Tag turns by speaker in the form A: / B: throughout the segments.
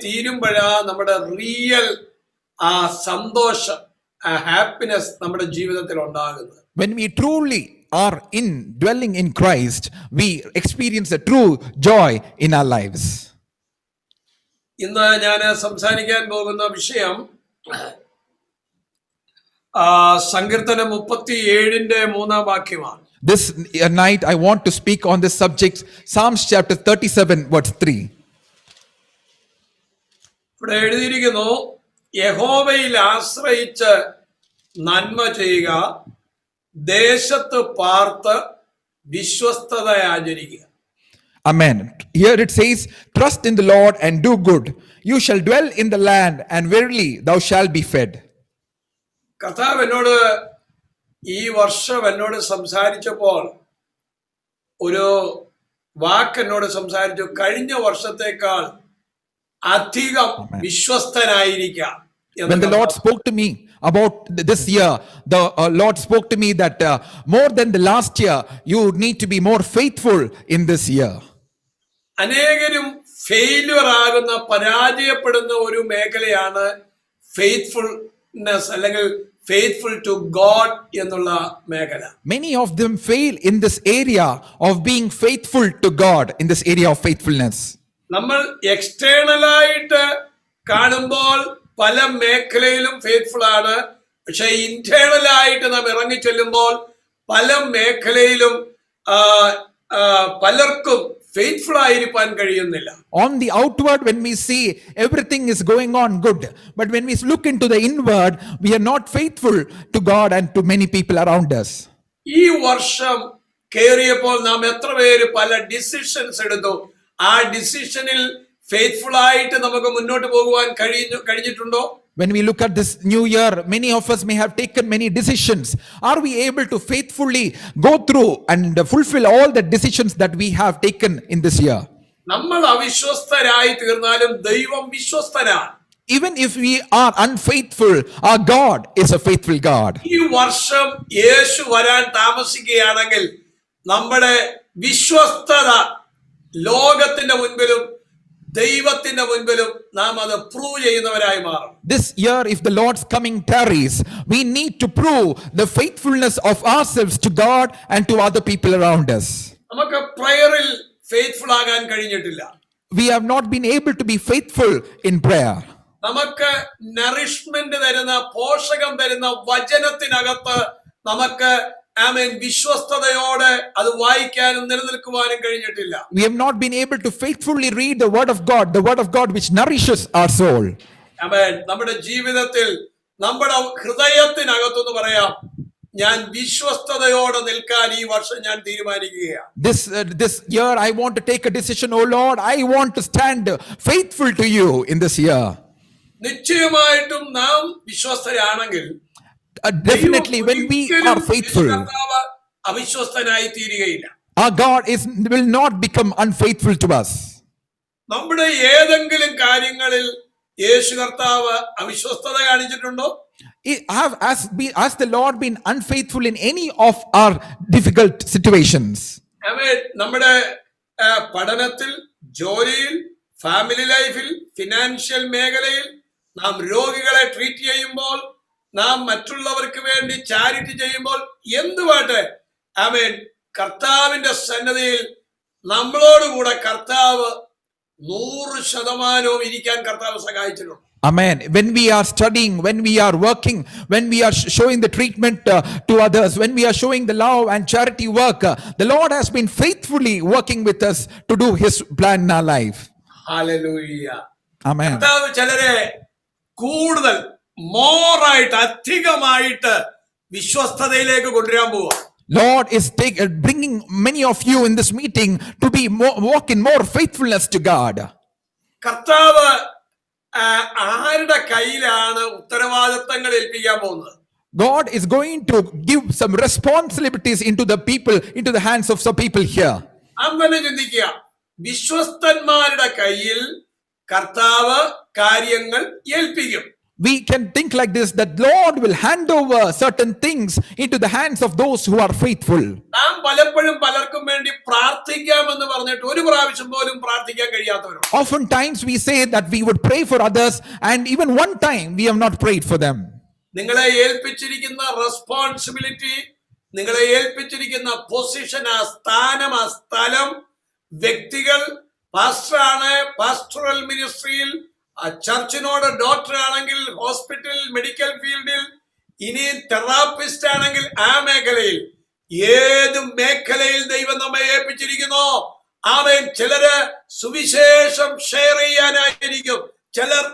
A: തീരുമ്പോഴാ നമ്മുടെ റിയൽ ആ സന്തോഷം, ആ ഹാപ്പിനെസ് നമ്മുടെ ജീവിതത്തിൽ ഉണ്ടാകുന്നത്.
B: When we truly are dwelling in Christ, we experience a true joy in our lives.
A: ഇന്ന് ഞാൻ സംസാരിക്കാൻ പോകുന്ന വിഷയം സങ്കീർത്തനം 37 3 വാക്യമാണ്.
B: This night I want to speak on this subject, Psalms chapter 37 verse 3.
A: ഇവിടെ എഴുതിയിരിക്കുന്നു, യഹോവയിൽ ആശ്രയിച്ച് നന്മ ചെയ്യുക, ദേശത്ത് പാർത്ത് വിശ്വസ്തത ആചരിക്കുക.
B: Amen. Here it says, trust in the Lord and do good. You shall dwell in the land, and verily thou shalt be fed.
A: കർത്താവ് എന്നോട് ഈ വർഷം എന്നോട് സംസാരിച്ചപ്പോൾ ഒരു വാക്ക് എന്നോട് സംസാരിച്ചു, കഴിഞ്ഞ വർഷത്തേക്കാൾ അധികം വിശ്വസ്തനായിരിക്കാം.
B: When the Lord spoke to me about this year, the Lord spoke to me that more than the last year, you need to be more faithful in this year.
A: അനേകരും ഫെയിലിയർ ആകുന്ന, പരാജയപ്പെടുന്ന ഒരു മേഖലയാണ് ഫെയ്ത്ത്ഫുൾനെസ് അല്ലെങ്കിൽ faithful to God എന്നുള്ള മേഖല.
B: Many of them fail in this area of being faithful to God, in this area of faithfulness.
A: നമ്മൾ എക്സ്റ്റേണലായിട്ട് കാണുമ്പോൾ പല മേഖലയിലും ഫെയ്ത്ത്ഫുൾ ആണ്, പക്ഷെ ഇന്റേണലായിട്ട് നാം ഇറങ്ങി ചെല്ലുമ്പോൾ പല മേഖലയിലും പലർക്കും ഫെയ്ത്ത്ഫുൾ ആയിരിക്കാൻ കഴിയുന്നില്ല.
B: On the outward, when we see everything is going on good, but when we look into the inward, we are not faithful to God and to many people around us.
A: ഈ വർഷം കയറിയപ്പോൾ നാം എത്ര പേര് പല decisions എടുത്തു, ആ ഡിസിഷനിൽ faithful ആയിട്ട് നമുക്ക് മുന്നോട്ട് പോകുവാൻ കഴിഞ്ഞിട്ടുണ്ടോ?
B: When we look at this new year, many of us may have taken many decisions. Are we able to faithfully go through and fulfill all the decisions that we have taken in this year?
A: നമ്മൾ അവിശ്വസ്തരായി തീർന്നാലും ദൈവം വിശ്വസ്തനാണ്.
B: Even if we are unfaithful, our God is a faithful God.
A: ഈ വർഷം യേശു വരാൻ താമസിക്കുകയാണെങ്കിൽ നമ്മുടെ വിശ്വസ്തത ലോകത്തിന്റെ മുൻപിലും ദൈവത്തിന്റെ മുൻപിലും നാം അത് പ്രൂവ് ചെയ്യുന്നവരായി മാറും.
B: This year, if the Lord's coming tarries, we need to prove the faithfulness of ourselves to God and to other people around us.
A: നമുക്ക് പ്രയറിൽ ഫെയ്ത്ത്ഫുൾ ആകാൻ കഴിഞ്ഞിട്ടില്ല.
B: We have not been able to be faithful in prayer.
A: നമുക്ക് nourishment തരുന്ന, പോഷകം തരുന്ന വചനത്തിനകത്ത് നമുക്ക് വിശ്വസ്തയോടെ അത് വായിക്കാനും നിലനിൽക്കുവാനും കഴിഞ്ഞിട്ടില്ല.
B: We have not been able to faithfully read the word of God which nourishes our soul.
A: ആമേൻ. നമ്മുടെ ജീവിതത്തിൽ നമ്മുടെ ഹൃദയത്തിനകത്തൊന്ന് പറയാം, ഞാൻ വിശ്വസ്തയോടെ നിൽക്കാൻ ഈ വർഷം ഞാൻ തീരുമാനിക്കുകയാണ്.
B: This year I want to take a decision. Oh Lord, I want to stand faithful to you in this year.
A: നിശ്ചയമായിട്ടും നാം വിശ്വസ്തരാണെങ്കിൽ,
B: definitely when we are faithful,
A: അവിശ്വസ്തനായി തീരുകയില്ല.
B: Our God will not become unfaithful to us.
A: നമ്മുടെ ഏതെങ്കിലും കാര്യങ്ങളിൽ യേശു കർത്താവ് അവിശ്വസ്തത കാണിച്ചിട്ടുണ്ടോ?
B: Has the Lord been unfaithful in any of our difficult situations?
A: നമ്മുടെ പഠനത്തിൽ, ജോലിയിൽ, family ലൈഫിൽ, ഫിനാൻഷ്യൽ മേഖലയിൽ നാം രോഗികളെ ട്രീറ്റ് ചെയ്യുമ്പോൾ, നാം മറ്റുള്ളവർക്ക് വേണ്ടി ചാരിറ്റി ചെയ്യുമ്പോൾ, എന്തുവാട്ടെ കർത്താവിന്റെ സന്നദ്ധയിൽ നമ്മളോടുകൂടെ കർത്താവ് 100% ഇരിക്കാൻ കർത്താവ് സഹായിച്ചിട്ടുണ്ട്.
B: Amen. When we are studying, when we are working, when we are showing the treatment to others, when we are showing the love and charity work, the Lord has been faithfully working with us to do His plan in our life.
A: Hallelujah.
B: Amen.
A: കർത്താവ് ചിലരെ കൂടുതൽ മോറായിട്ട്, അധികമായിട്ട് വിശ്വസ്തതയിലേക്ക് കൊണ്ടുവരാൻ പോവുക.
B: Lord is bringing many of you in this meeting to be walk in more faithfulness to God.
A: കർത്താവ് ആരുടെ കയ്യിലാണ് ഉത്തരവാദിത്തങ്ങൾ ഏൽപ്പിക്കാൻ പോകുന്നത്?
B: God is going to give some responsibilities into the hands of some people here.
A: അങ്ങനെ ചിന്തിക്കുക, വിശ്വസ്തന്മാരുടെ കയ്യിൽ കർത്താവ് കാര്യങ്ങൾ ഏൽപ്പിക്കും.
B: we can think like this, that Lord will hand over certain things into the hands of those who are faithful.
A: നാം പലപ്പോഴും പലർക്കും വേണ്ടി പ്രാർത്ഥിക്കാമെന്ന് പറഞ്ഞിട്ട് ഒരു പ്രാവശ്യം പോലും പ്രാർത്ഥിക്കാൻ കഴിയാത്തവരുണ്ട്.
B: Oftentimes we say that we would pray for others, and even one time we have not prayed for them.
A: നിങ്ങളെ ഏൽപ്പിച്ചിരിക്കുന്ന റെസ്പോൺസിബിലിറ്റി, നിങ്ങളെ ഏൽപ്പിച്ചിരിക്കുന്ന പൊസിഷൻ, ആ സ്ഥാനം, ആ സ്ഥലം, വ്യക്തികൾ, പാസ്റ്ററാണ്, പാസ്റ്ററൽ മിനിസ്ട്രിയിൽ, ചർച്ചിനോട് ഡോക്ടർ ആണെങ്കിൽ, ഹോസ്പിറ്റൽ മെഡിക്കൽ ഫീൽഡിൽ, ഇനി തെറാപ്പിസ്റ്റ് ആണെങ്കിൽ ആ മേഖലയിൽ, ഏത് മേഖലയിൽ ദൈവം നമ്മെ ഏൽപ്പിച്ചിരിക്കുന്നോ അവൻ ചിലര് സുവിശേഷം ഷെയർ ചെയ്യാനായിരിക്കും, ചിലർ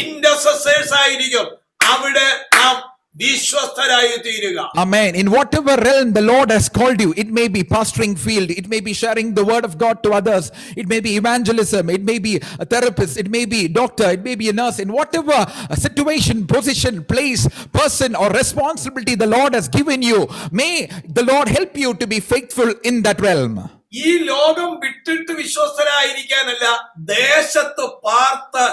A: ഇന്റർസെസേഴ്സ് ആയിരിക്കും. അവിടെ നാം വിശ്വസ്തരായി തീരുക.
B: Amen. In whatever realm the Lord has called you, it may be pastoring field, it may be sharing the word of God to others, it may be evangelism, it may be a therapist, it may be doctor, it may be a nurse. In whatever situation, position, place, person or responsibility the Lord has given you, may the Lord help you to be faithful in that realm.
A: ഈ ലോകം വിട്ടിട്ട് വിശ്വസ്തരായിരിക്കാനല്ല, ദേശത്ത് പാർത്ത്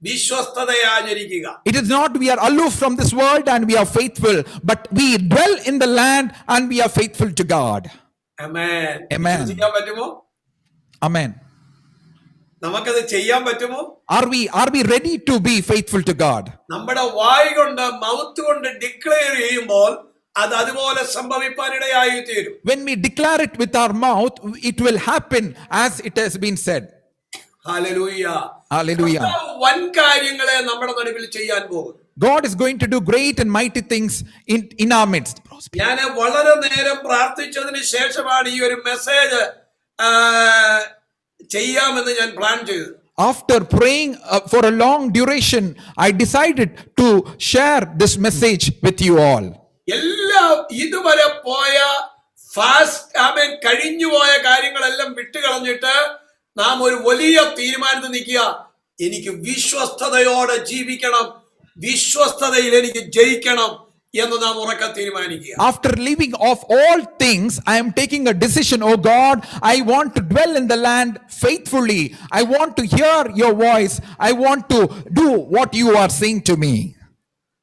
A: വിശ്വസ്തതയെ ആചരിക്കുക.
B: It is not we are aloof from this world and we are faithful, but we dwell in the land and we are faithful to God.
A: Amen.
B: Amen.
A: ചെയ്യാൻ പറ്റുമോ?
B: Amen.
A: നമുക്കത് ചെയ്യാൻ പറ്റുമോ?
B: Are we ready to be faithful to God?
A: നമ്മുടെ വായ് കൊണ്ട്, mouth കൊണ്ട് declare ചെയ്യുമ്പോൾ അത് അതുപോലെ സംഭവിപ്പാനിടയായി തീരും.
B: When we declare it with our mouth, it will happen as it has been said.
A: Hallelujah.
B: Hallelujah.
A: വൻ കാര്യങ്ങളെ നമ്മുടെ നടുവിൽ ചെയ്യാൻ പോകും.
B: God is going to do great and mighty things in our midst.
A: ഞാൻ വളരെ നേരം പ്രാർത്ഥിച്ചതിന് ശേഷമാണ് ഈ ഒരു മെസ്സേജ് ചെയ്യാമെന്ന് ഞാൻ പ്ലാൻ ചെയ്തത്.
B: After praying for a long duration, I decided to share this message with you all.
A: എല്ലാം ഇതുവരെ പോയ കഴിഞ്ഞുപോയ കാര്യങ്ങളെല്ലാം വിട്ടുകളഞ്ഞിട്ട് നാം ഒരു വലിയ തീരുമാനത്തിൽ നിൽക്കുക. എനിക്ക് വിശ്വസ്തയോടെ ജീവിക്കണം, വിശ്വസ്തതയിൽ എനിക്ക് ജയിക്കണം എന്ന് നാം ഉറക്കെ തീരുമാനിക്കുക.
B: After leaving off all things, I am taking a decision. Oh God, I want to dwell in the land faithfully. I want to hear your voice. I want to do what you are saying to me.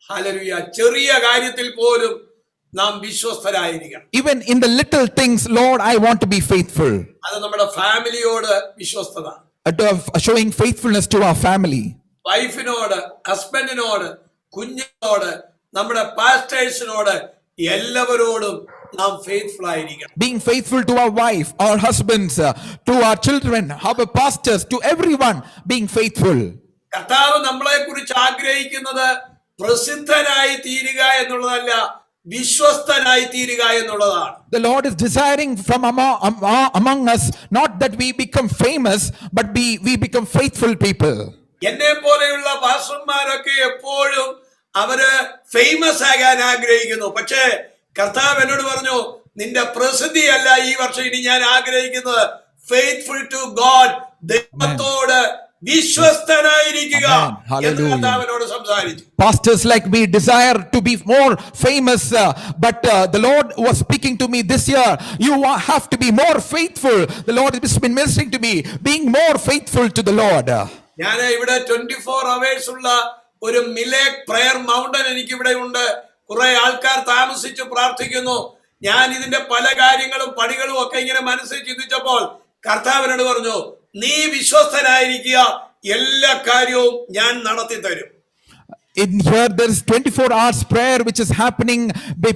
A: Hallelujah. ചെറിയ കാര്യത്തിൽ പോലും നാം വിശ്വസ്തരായിരിക്കണം.
B: Even in the little things, Lord, I want to be faithful.
A: അത് നമ്മുടെ ഫാമിലിയോട് വിശ്വസ്തത,
B: Showing faithfulness to our family.
A: വൈഫിനോട്, ഹസ്ബൻഡിനോട്, കുഞ്ഞിനോട്, നമ്മുടെ പാസ്റ്റേഴ്സിനോട്, എല്ലാവരോടും നാം ഫെയ്ത്ത്ഫുൾ ആയിരിക്കണം.
B: Being faithful to our wife, our husbands, to our children, our pastors, to everyone, being faithful.
A: കർത്താവ് നമ്മളെ കുറിച്ച് ആഗ്രഹിക്കുന്നത് പ്രസിദ്ധനായി തീരുക എന്നുള്ളതല്ല, വിശ്വസ്തനായി തീരുക എന്നുള്ളതാണ്.
B: The Lord is desiring from among us not that we become famous, but we become faithful people.
A: എന്നെ പോലെയുള്ള പാസ്റ്റർമാരൊക്കെ എപ്പോഴും അവര് ഫേമസ് ആകാൻ ആഗ്രഹിക്കുന്നു. പക്ഷേ കർത്താവ് എന്നോട് പറഞ്ഞു, നിന്റെ പ്രസിദ്ധിയല്ല ഈ വർഷം ഇനി ഞാൻ ആഗ്രഹിക്കുന്നത്, ഫെയ്ത്ത്ഫുൾ ടു ഗോഡ്, ദൈവത്തോട് വിശ്വസ്തനായിരിക്കുക എന്ന് കർത്താവിനോട് സംസാരിച്ചു.
B: Pastors like me desire to be more famous, but the Lord was speaking to me this year. You have to be more faithful. The Lord has been ministering to me, being more faithful to the Lord.
A: ഞാൻ ഇവിടെ 24 hours ഉള്ള ഒരു മിലേക്ക് prayer mountain എനിക്ക് ഇവിടെ ഉണ്ട്. കുറെ ആൾക്കാർ താമസിച്ച് പ്രാർത്ഥിക്കുന്നു. ഞാൻ ഇതിന്റെ പല കാര്യങ്ങളും പടികളും ഒക്കെ ഇങ്ങനെ മനസ്സിൽ ചിന്തിച്ചപ്പോൾ കർത്താവിനോട് പറഞ്ഞു, നീ വിശ്വസ്തനായിരിക്കുക, എല്ലാ കാര്യവും ഞാൻ നടത്തി തരും.
B: In here there is 24 hours prayer which is happening.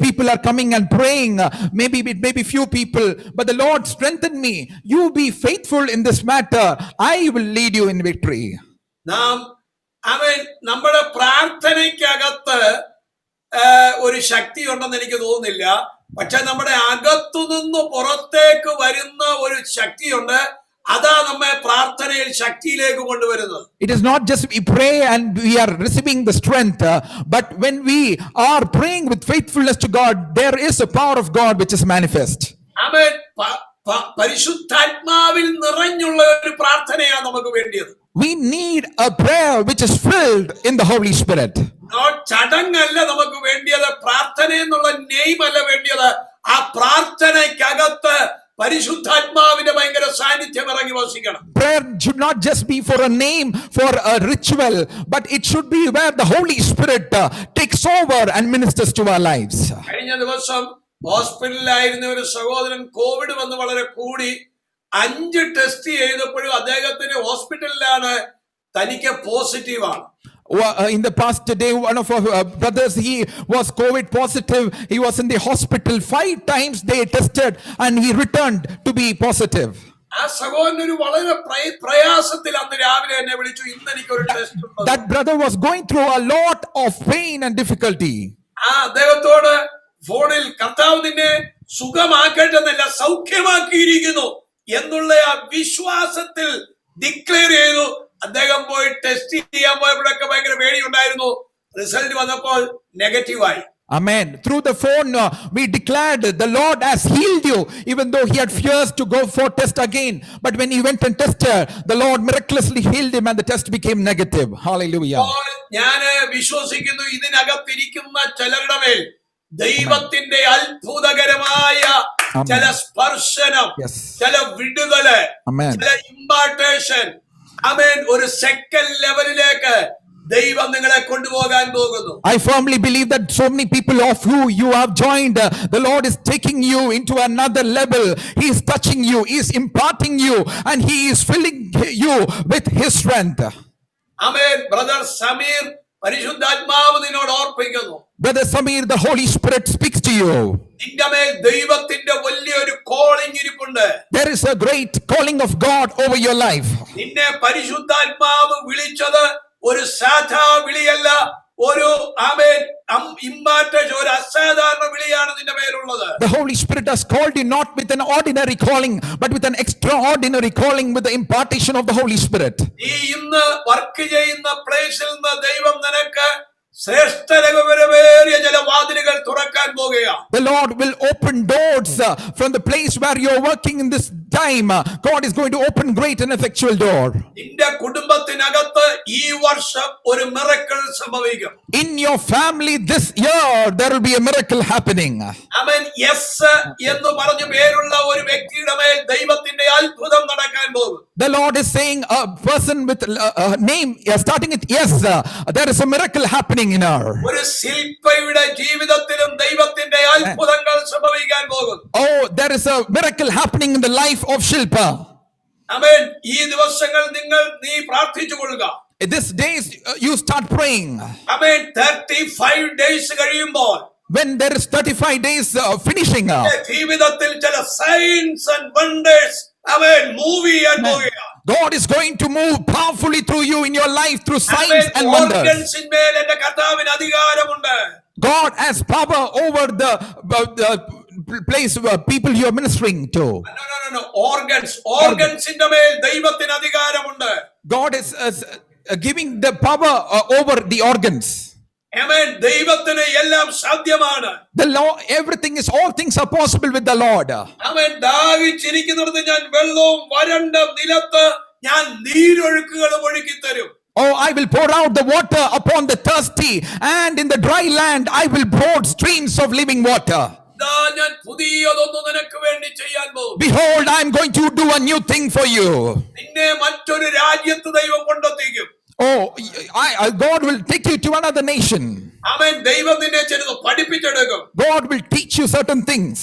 B: People are coming and praying. Maybe it may be few people, but the Lord strengthen me. You be faithful in this matter. I will lead you in victory.
A: നമ്മുടെ പ്രാർത്ഥനയ്ക്കകത്ത് ഒരു ശക്തി ഉണ്ടെന്ന് എനിക്ക് തോന്നുന്നില്ല. പക്ഷെ നമ്മുടെ അകത്തുനിന്ന് പുറത്തേക്ക് വരുന്ന ഒരു ശക്തിയുണ്ട്. അതാ നമ്മെ പ്രാർത്ഥനയിൽ ശക്തിയിലേക്ക് കൊണ്ടുവരുന്നത്.
B: It is not just we pray and we are receiving the strength, but when we are praying with faithfulness to God, there is a power of God which is manifest.
A: ആമേൻ. പരിശുദ്ധാത്മാവിൽ നിറഞ്ഞുള്ള ഒരു പ്രാർത്ഥനയാണ് നമുക്ക് വേണ്ടിയത്.
B: We need a prayer which is filled in the Holy Spirit.
A: ചടങ്ങല്ല നമുക്ക് വേണ്ടിയത്, പ്രാർത്ഥന എന്നുള്ള name അല്ല വേണ്ടിയത്. ആ പ്രാർത്ഥനയ്ക്കകത്ത് പരിശുദ്ധാത്മാവിന്റെ ഭയങ്കര സാന്നിധ്യം ഇറങ്ങി വസിക്കണം.
B: Prayer should not just be for a name, for a ritual, but it should be where the Holy Spirit takes over and ministers to our lives.
A: കഴിഞ്ഞ ദിവസം ഹോസ്പിറ്റലിലായിരുന്ന ഒരു സഹോദരൻ കോവിഡ് വന്ന് വളരെ കൂടി 5 ടെസ്റ്റ് ചെയ്തപ്പോഴും അദ്ദേഹത്തിന് ഹോസ്പിറ്റലിലാണ്, തനിക്ക് പോസിറ്റീവാണ്.
B: In the past day, one of our brothers, he was COVID positive. He was in the hospital 5 times. They tested and he returned to be positive.
A: ആ സഹോദരൻ ഒരു വളരെ പ്രയാസത്തിൽ അന്ന് രാവിലെ എന്നെ വിളിച്ചു, ഇന്ന് എനിക്കൊരു ടെസ്റ്റ് ഉണ്ട്.
B: That brother was going through a lot of pain and difficulty.
A: അദ്ദേഹത്തോട് ഫോണിൽ കർത്താവ് നിന്നെ സുഖമാക്കട്ടെന്നല്ല സൗഖ്യമാക്കിയിരിക്കുന്നു എന്നുള്ള ആ വിശ്വാസത്തിൽ ഡിക്ലെയർ ചെയ്തു. അദ്ദേഹം പോയി ടെസ്റ്റ് ചെയ്യാൻ പോയപ്പോഴൊക്കെ ഭയങ്കര പേടിയുണ്ടായിരുന്നു. റിസൾട്ട് വന്നപ്പോൾ നെഗറ്റീവായി.
B: Amen. Through the phone, we declared the Lord has healed you, even though he had fears to go for test again. But when he went and tested, the Lord miraculously healed him and the test became negative. Hallelujah.
A: ഞാൻ വിശ്വസിക്കുന്നു ഇതിനകത്തിരിക്കുന്ന ചിലരുടെ മേൽ ദൈവത്തിന്റെ അത്ഭുതകരമായ ചില സ്പർശനം, ചില വിടുതല്, ചില ഇമ്പാർട്ടേഷൻ, ആമേൻ, ഒരു സെക്കൻഡ് ലെവലിലേക്ക് ദൈവം നിങ്ങളെ കൊണ്ടുപോകാൻ പോകുന്നു.
B: I firmly believe that so many people of who you have joined, the Lord is taking you into another level. He is touching you, He is imparting you, and He is filling you with His strength.
A: Amen. Brother Sameer, പരിശുദ്ധാത്മാവ് നിന്നോട് ഓർപ്പിക്കുന്നു.
B: Brother Samir, the Holy Spirit speaks to you.
A: നിന്റെ മേൽ ദൈവത്തിന്റെ വലിയൊരു calling ഇരിപ്പുണ്ട്.
B: There is a great calling of God over your life.
A: നിന്നെ പരിശുദ്ധാത്മാവ് വിളിച്ചത് ഒരു സാധാ വിളിയല്ല, ഒരു ആമേൻ ഇമ്മാർട്ടേഷൻ, ഒരു അസാധാരണ വിളിയാണ് നിന്റെ മേലുള്ളത്.
B: The Holy Spirit has called you not with an ordinary calling, but with an extraordinary calling, with the impartation of the Holy Spirit.
A: നീ ഇന്ന് വർക്ക് ചെയ്യുന്ന പ്ലേസിൽ നിന്ന് ദൈവം നിനക്ക് ശ്രേഷ്ഠരകപരമേറിയ ചില വാതിലുകൾ തുറക്കാൻ പോകുകയാണ്.
B: The Lord will open doors from the place where you are working in this time. God is going to open great and effectual door.
A: നിന്റെ കുടുംബത്തിനകത്ത് ഈ വർഷം ഒരു മിറക്കിൾ സംഭവിക്കും.
B: In your family this year there will be a miracle happening.
A: Amen. Yes എന്ന് പറഞ്ഞു പേരുള്ള ഒരു വ്യക്തിയുടെ മേൽ ദൈവത്തിന്റെ അത്ഭുതം നടക്കാൻ പോകും.
B: The Lord is saying a person with a name starting with yes, there is a miracle happening in her.
A: ഒരു ശില്പയുടെ ജീവിതത്തിലും ദൈവത്തിന്റെ അത്ഭുതങ്ങൾ സംഭവിക്കാൻ പോകും.
B: Oh, there is a miracle happening in the life of Shilpa.
A: ആമേൻ. ഈ ദിവസങ്ങൾ നീ പ്രാർത്ഥിച്ചുകൊള്ളുക.
B: These days you start praying.
A: Amen. 35 days കഴിയുമ്പോൾ,
B: when there is 35 days finishing,
A: ജീവിതത്തിൽ ചില സൈൻസ് ആൻഡ് വണ്ടേഴ്സ് ആമേൻ മൂവ് ചെയ്യാൻ പോകുകയാണ്.
B: God is going to move powerfully through you in your life through signs and wonders.
A: ഓർഗൻസിന്മേൽ എൻ്റെ കർത്താവിന് അധികാരമുണ്ട്.
B: God has power over the place where people you are ministering to.
A: No. ഓർഗൻസിന്റെ മേൽ ദൈവത്തിന് അധികാരമുണ്ട്.
B: God is giving the power over the organs.
A: ആമേൻ. ദൈവത്തിന് എല്ലാം സാധ്യമാണ്.
B: The law, everything is, all things are possible with the Lord.
A: ആമേൻ. ദാഹിച്ചിരിക്കുന്നിടത്ത് ഞാൻ വെള്ളവും വരണ്ട നിലത്ത് ഞാൻ നീരൊഴുക്കുകളും ഒഴുക്കി തരും.
B: Oh, I will pour out the water upon the thirsty, and in the dry land I will pour streams of living water.
A: ഞാൻ പുതിയതൊന്നു നിനക്ക് വേണ്ടി ചെയ്യാൻ പോകും.
B: Behold, I am going to do a new thing for you.
A: നിന്നെ മറ്റൊരു രാജ്യത്ത് ദൈവം കൊണ്ടെത്തിക്കും.
B: Oh, God will take you to another nation.
A: ആമേൻ. ദൈവം നിന്നെ ചിലത് പഠിപ്പിച്ചെടുക്കും.
B: God will teach you certain things.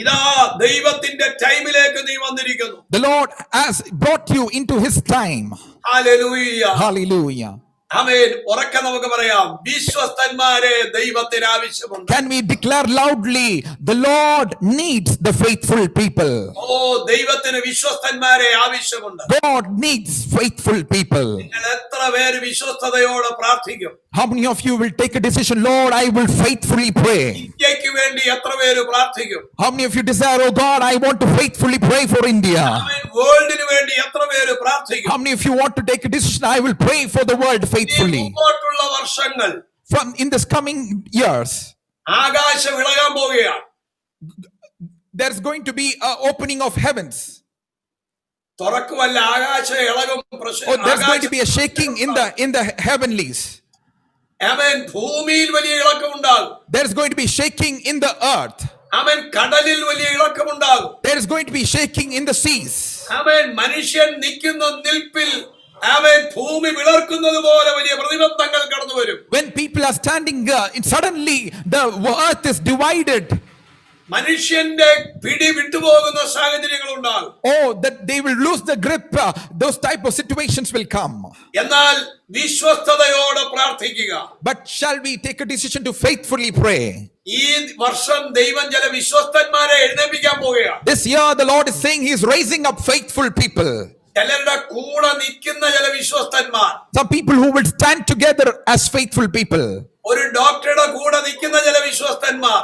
A: ഇതാ ദൈവത്തിന്റെ ടൈമിലേക്ക് നീ വന്നിരിക്കുന്നു.
B: The Lord has brought you into His time.
A: Hallelujah.
B: Hallelujah.
A: ആമേൻ. ഉറക്കെ നമുക്ക് പറയാം, വിശ്വസ്തന്മാരെ ദൈവത്തിന് ആവശ്യമുണ്ട്.
B: Can we declare loudly, the Lord needs the faithful people.
A: ഓ, ദൈവത്തിന് വിശ്വസ്തന്മാരെ ആവശ്യമുണ്ട്.
B: God needs faithful people.
A: നിങ്ങൾ എത്ര പേര് വിശ്വസ്തയോടെ പ്രാർത്ഥിക്കും?
B: How many of you will take a decision, Lord, I will faithfully pray?
A: ഇന്ത്യക്ക് വേണ്ടി എത്ര പേര് പ്രാർത്ഥിക്കും?
B: How many of you desire, oh God, I want to faithfully pray for India?
A: ആമേൻ. വേൾഡിന് വേണ്ടി എത്ര പേര് പ്രാർത്ഥിക്കും?
B: How many of you want to take a decision, I will pray for the world faithfully?
A: മുമ്പോട്ടുള്ള വർഷങ്ങൾ,
B: In this coming years,
A: ആകാശം ഇളകാൻ പോവുകയാണ്.
B: there's going to be an opening of heavens.
A: തുറക്കുമല്ല, ആകാശം ഇളകും.
B: Oh, there's going to be a shaking in the heavenlies.
A: ആമേൻ. ഭൂമിയിൽ വലിയ ഇളക്കം ഉണ്ടാകും.
B: There's going to be shaking in the earth.
A: അവൻ കടലിൽ വലിയ ഇളക്കമുണ്ടാകും.
B: There is going to be shaking in the seas.
A: അവൻ മനുഷ്യൻ നിൽക്കുന്ന നിൽപ്പിൽ അവൻ ഭൂമി വിളർക്കുന്നത് പോലെ വലിയ പ്രതിബന്ധങ്ങൾ കടന്നു വരും.
B: When people are standing, suddenly the earth is divided.
A: മനുഷ്യന്റെ പിടി വിട്ടുപോകുന്ന സാഹചര്യങ്ങൾ ഉണ്ടാകും.
B: Oh, that they will lose the grip. Those type of situations will come.
A: എന്നാൽ വിശ്വസ്തയോടെ പ്രാർത്ഥിക്കുക.
B: But shall we take a decision to faithfully pray?
A: ഈ വർഷം ദൈവം ചില വിശ്വസ്തന്മാരെ എഴുന്നേൽപ്പിക്കാൻ പോവുകയാണ്.
B: This year the Lord is saying He is raising up faithful people.
A: ചിലരുടെ കൂടെ നിൽക്കുന്ന ചില വിശ്വസ്തന്മാർ.
B: Some people who will stand together as faithful people.
A: ഒരു ഡോക്ടറുടെ കൂടെ നിൽക്കുന്ന ചില വിശ്വസ്തന്മാർ.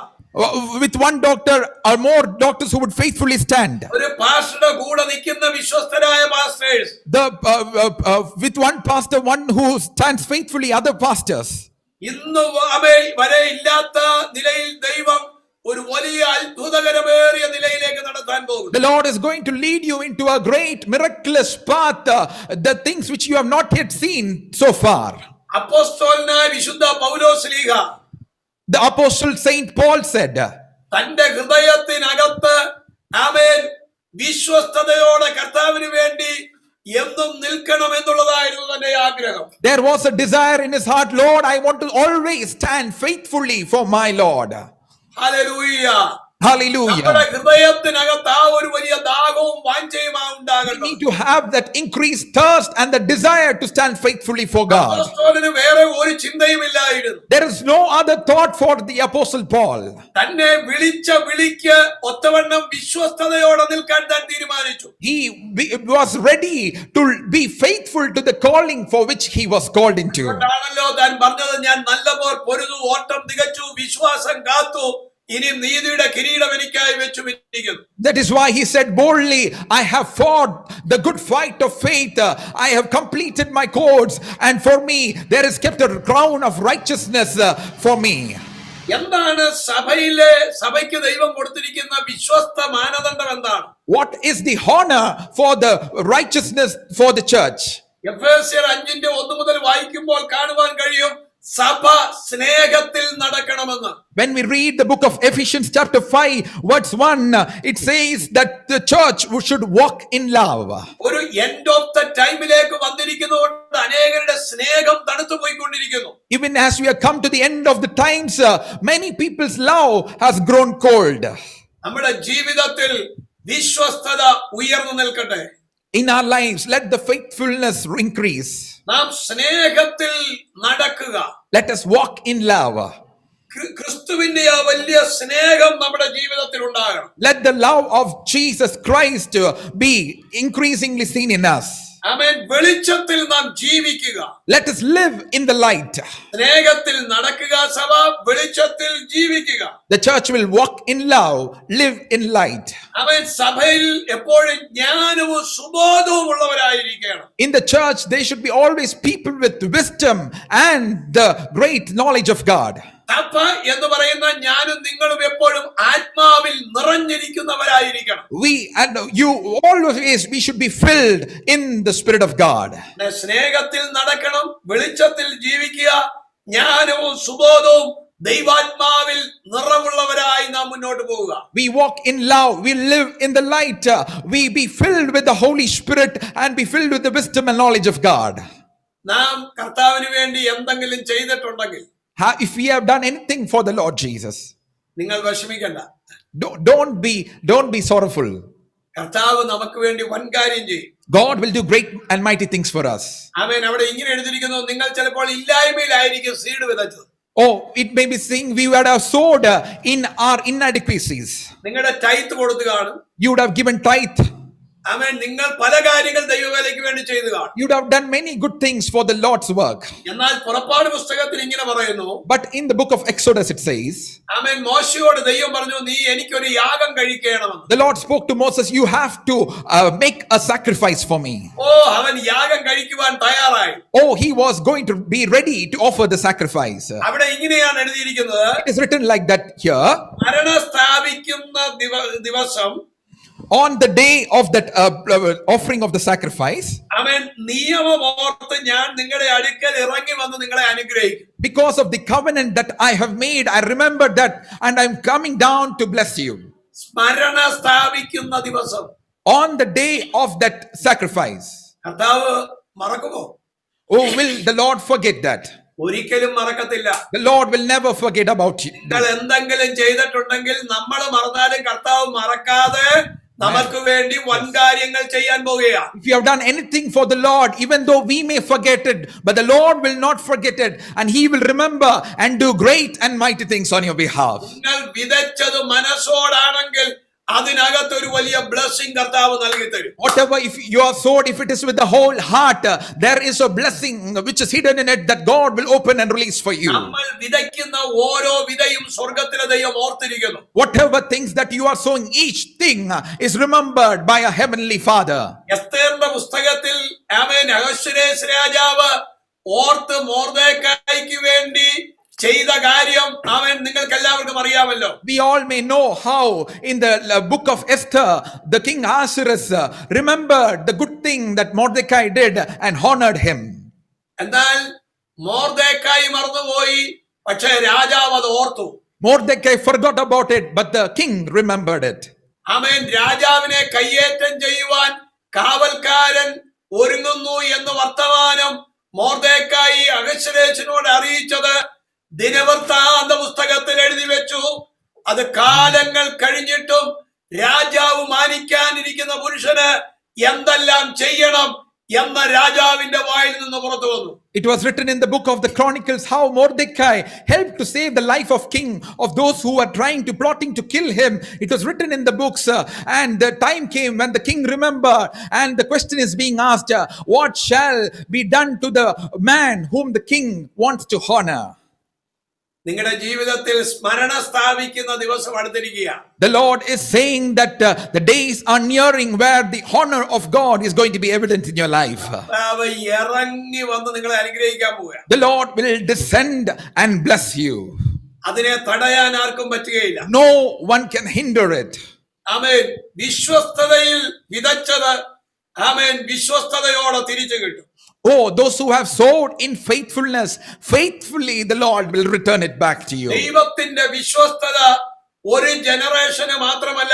B: With one doctor or more doctors who would faithfully stand.
A: ഒരു പാസ്റ്ററുടെ കൂടെ നിൽക്കുന്ന വിശ്വസ്തരായ pastors.
B: With one pastor, one who stands faithfully, other pastors.
A: ഇന്ന് വരെ ഇല്ലാത്ത നിലയിൽ ദൈവം ഒരു വലിയ അത്ഭുതകരമേറിയ നിലയിലേക്ക് നടത്താൻ പോകുന്നു.
B: The Lord is going to lead you into a great miraculous path, the things which you have not yet seen so far.
A: അപ്പോസ്തലനായ വിശുദ്ധ Paulose Sleeha,
B: The apostle Saint Paul said,
A: തന്റെ ഹൃദയത്തിനകത്ത് ആമേൻ വിശ്വസ്തയോടെ കർത്താവിന് വേണ്ടി എന്നും നിൽക്കണം എന്നുള്ളതായിരുന്നു തന്റെ ആഗ്രഹം.
B: there was a desire in his heart, Lord, I want to always stand faithfully for my Lord.
A: Hallelujah.
B: Hallelujah.
A: നമ്മുടെ ഹൃദയത്തിനകത്ത് ആ ഒരു വലിയ ദാഹവും വാഞ്ചയുമാ
B: We
A: ഉണ്ടാകണം.
B: need to have that increased thirst and the desire to stand faithfully for God.
A: അപ്പോസ്തലന് വേറെ ഒരു ചിന്തയും ഇല്ലായിരുന്നു.
B: There is no other thought for the apostle Paul.
A: തന്നെ വിളിച്ച വിളിക്ക് ഒത്തവണ്ണം വിശ്വസ്തയോടെ നിൽക്കാൻ താൻ തീരുമാനിച്ചു.
B: He was ready to be faithful to the calling for which he was called into.
A: അതുകൊണ്ടാണല്ലോ താൻ പറഞ്ഞത്, ഞാൻ നല്ലപോർ പൊരുതു, ഓട്ടം തികച്ചു, വിശ്വാസം കാത്തു, ഇനി നീതിയുടെ കിരീടം എനിക്കായി വെച്ചുമിരിക്കുന്നു.
B: That is why he said boldly, I have fought the good fight of faith, I have completed my course, and for me there is kept a crown of righteousness for me.
A: എന്താണ് സഭയ്ക്ക് ദൈവം കൊടുത്തിരിക്കുന്ന വിശ്വസ്ത മാനദണ്ഡം എന്താണ്?
B: What is the honor for the righteousness for the church?
A: എഫേസ്യർ 5:1 മുതൽ വായിക്കുമ്പോൾ കാണുവാൻ കഴിയും, സഭ സ്നേഹത്തിൽ നടക്കണമെന്ന്.
B: When we read the book of Ephesians chapter 5 verse 1, it says that the church should walk in love.
A: ഒരു എൻഡ് ഓഫ് ദ ടൈമിലേക്ക് വന്നിരിക്കുന്നതുകൊണ്ട് അനേകരുടെ സ്നേഹം തണുത്തു പോയിക്കൊണ്ടിരിക്കുന്നു.
B: Even as we have come to the end of the times, many people's love has grown cold.
A: നമ്മുടെ ജീവിതത്തിൽ വിശ്വസ്തത ഉയർന്നു നിൽക്കട്ടെ.
B: In our lives, let the faithfulness increase.
A: നാം സ്നേഹത്തിൽ നടക്കുക.
B: Let us walk in love.
A: ക്രിസ്തുവിന്റെ ആ വലിയ സ്നേഹം നമ്മുടെ ജീവിതത്തിൽ ഉണ്ടാകണം.
B: Let the love of Jesus Christ be increasingly seen in us.
A: ആമേൻ. വെളിച്ചത്തിൽ നാം ജീവിക്കുക.
B: Let us live in the light.
A: സ്നേഹത്തിൽ നടക്കുക സഭ, വെളിച്ചത്തിൽ ജീവിക്കുക.
B: The church will walk in love, live in light.
A: ആമേൻ. സഭയിൽ എപ്പോഴും ജ്ഞാനവും സുബോധവും ഉള്ളവരായിരിക്കണം.
B: In the church, there should be always people with wisdom and the great knowledge of God.
A: സഭ എന്ന് പറയുന്ന ഞാനും നിങ്ങളും എപ്പോഴും ആത്മാവിൽ നിറഞ്ഞിരിക്കുന്നവരായിരിക്കണം.
B: We and you always, we should be filled in the Spirit of God.
A: സ്നേഹത്തിൽ നടക്കണം, വെളിച്ചത്തിൽ ജീവിക്കുക, ജ്ഞാനവും സുബോധവും ദൈവാത്മാവിൽ നിറമുള്ളവരായി നാം മുന്നോട്ട് പോവുക.
B: We walk in love, we live in the light, we be filled with the Holy Spirit and be filled with the wisdom and knowledge of God.
A: നാം കർത്താവിന് വേണ്ടി എന്തെങ്കിലും ചെയ്തിട്ടുണ്ടെങ്കിൽ,
B: If we have done anything for the Lord Jesus,
A: നിങ്ങൾ വിഷമിക്കണ്ട.
B: don't be sorrowful.
A: കർത്താവ് നമുക്ക് വേണ്ടി വൻ കാര്യം ചെയ്യും.
B: God will do great and mighty things for us.
A: ആമേൻ. അവിടെ ഇങ്ങനെ എഴുതിയിരിക്കുന്നു, നിങ്ങൾ ചിലപ്പോൾ ഇല്ലായ്മയിലായിരിക്കും seed വിതച്ചത്.
B: Oh, it may be saying we would have sowed in our inadequacies.
A: നിങ്ങളുടെ ടൈത്ത് കൊടുത്തു കാണും.
B: You would have given tithe.
A: ആമേൻ. നിങ്ങൾ പല കാര്യങ്ങൾ ദൈവവേലയ്ക്ക് വേണ്ടി ചെയ്തു കാണും.
B: You would have done many good things for the Lord's work.
A: എന്നാൽ പുറപ്പാട് പുസ്തകത്തിൽ ഇങ്ങനെ പറയുന്നു.
B: But in the book of Exodus it says,
A: ആമേൻ, മോശയോട് ദൈവം പറഞ്ഞു, നീ എനിക്കൊരു യാഗം കഴിക്കണമെന്ന്.
B: the Lord spoke to Moses, you have to make a sacrifice for me.
A: അവൻ യാഗം കഴിക്കുവാൻ തയ്യാറായി.
B: He was going to be ready to offer the sacrifice.
A: അവിടെ ഇങ്ങനെയാണ് എഴുതിയിരിക്കുന്നത്.
B: It is written like that here.
A: മരണ സ്ഥാപിക്കുന്ന ദിവസം
B: On the day of that offering of the sacrifice,
A: അവൻ നിയമം ഓർത്ത് ഞാൻ നിങ്ങളുടെ അടുക്കൽ ഇറങ്ങി വന്ന് നിങ്ങളെ അനുഗ്രഹിക്കും.
B: because of the covenant that I have made, I remember that, and I'm coming down to bless you.
A: സ്മരണ സ്ഥാപിക്കുന്ന ദിവസം
B: On the day of that sacrifice,
A: കർത്താവ് മറക്കുമോ?
B: oh, will the Lord forget that?
A: ഒരിക്കലും മറക്കത്തില്ല.
B: The Lord will never forget about you.
A: നിങ്ങൾ എന്തെങ്കിലും ചെയ്തിട്ടുണ്ടെങ്കിൽ നമ്മൾ മറന്നാലും കർത്താവ് മറക്കാതെ നമുക്ക് വേണ്ടി വൻകാര്യങ്ങൾ ചെയ്യാൻ പോകുകയാണ്.
B: If you have done anything for the Lord, even though we may forget it, but the Lord will not forget it, and He will remember and do great and mighty things on your behalf.
A: നിങ്ങൾ വിതച്ചത് മനസ്സോടാണെങ്കിൽ അതിനകത്തൊരു വലിയ blessing കർത്താവ് നൽകി തരും.
B: Whatever, if you are sowed, if it is with the whole heart, there is a blessing which is hidden in it that God will open and release for you.
A: നമ്മൾ വിതയ്ക്കുന്ന ഓരോ വിതയും സ്വർഗ്ഗത്തിലെ ദൈവം ഓർത്തിരിക്കുന്നു.
B: Whatever things that you are sowing, each thing is remembered by a heavenly Father.
A: എസ്തേറിന്റെ പുസ്തകത്തിൽ ആമേൻ അഹശ്വേരോശ് രാജാവ് ഓർത്ത് മൊർദെഖായിക്ക് വേണ്ടി ചെയ്ത കാര്യം അവൻ നിങ്ങൾക്ക് എല്ലാവർക്കും അറിയാമല്ലോ.
B: We all may know how in the book of Esther, the king Ahasuerus remembered the good thing that Mordecai did and honored him.
A: എന്നാൽ മൊർദെഖായി മറന്നുപോയി, പക്ഷേ രാജാവ് അത് ഓർത്തു.
B: Mordecai forgot about it, but the king remembered it.
A: ആമേൻ. രാജാവിനെ കയ്യേറ്റം ചെയ്യുവാൻ കാവൽക്കാരൻ ഒരുങ്ങുന്നു എന്ന് വർത്തമാനം മൊർദെഖായി അഹശ്വേരോശിനോട് അറിയിച്ചത് ദിനവൃത്താന്ത പുസ്തകത്തിൽ എഴുതി വെച്ചു. അത് കാലങ്ങൾ കഴിഞ്ഞിട്ടും രാജാവ് മാനിക്കാനിരിക്കുന്ന പുരുഷന് എന്തെല്ലാം ചെയ്യണം എന്ന രാജാവിന്റെ വായിൽ നിന്ന് പുറത്തു വന്നു.
B: It was written in the book of the Chronicles how Mordecai helped to save the life of king, of those who were plotting to kill him. It was written in the books, and the time came when the king remembered, and the question is being asked, what shall be done to the man whom the king wants to honor?
A: നിങ്ങളുടെ ജീവിതത്തിൽ സ്മരണ സ്ഥാപിക്കുന്ന ദിവസം അടുത്തിരിക്കുകയാണ്.
B: The Lord is saying that the days are nearing where the honor of God is going to be evident in your life.
A: കർത്താവ് ഇറങ്ങി വന്ന് നിങ്ങളെ അനുഗ്രഹിക്കാൻ പോവുകയാണ്.
B: The Lord will descend and bless you.
A: അതിനെ തടയാൻ ആർക്കും പറ്റുകയില്ല.
B: No one can hinder it.
A: ആമേൻ. വിശ്വസ്തതയിൽ വിതച്ചത് ആമേൻ വിശ്വസ്തതയോടെ തിരിച്ചു കിട്ടും.
B: Oh, those who have sowed in faithfulness, faithfully the Lord will return it back to you.
A: ദൈവത്തിന്റെ വിശ്വസ്തത ഒരു ജനറേഷന് മാത്രമല്ല,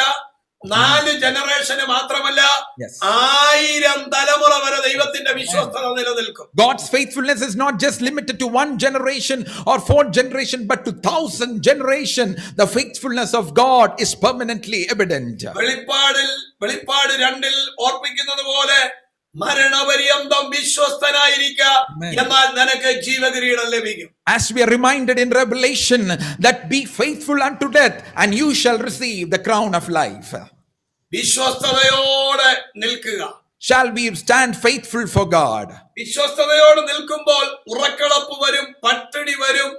A: 4 ജനറേഷന് മാത്രമല്ല,
B: Yes.
A: 1000 തലമുറ വരെ ദൈവത്തിന്റെ വിശ്വസ്തത നിലനിൽക്കും.
B: God's faithfulness is not just limited to 1 generation or 4 generation, but to 1000 generation. The faithfulness of God is permanently evident.
A: വെളിപ്പാട് 2 ഓർപ്പിക്കുന്നത് പോലെ മരണപര്യന്തം വിശ്വസ്തനായിരിക്കുക, എന്നാൽ നിനക്ക് ജീവകിരീടം ലഭിക്കും.
B: As we are reminded in Revelation that be faithful unto death and you shall receive the crown of life.
A: വിശ്വസ്തതയോടെ നിൽക്കുക.
B: Shall we stand faithful for God?
A: വിശ്വസ്തതയോടെ നിൽക്കുമ്പോൾ ഉറക്കളപ്പ് വരും, പട്ടിണി വരും,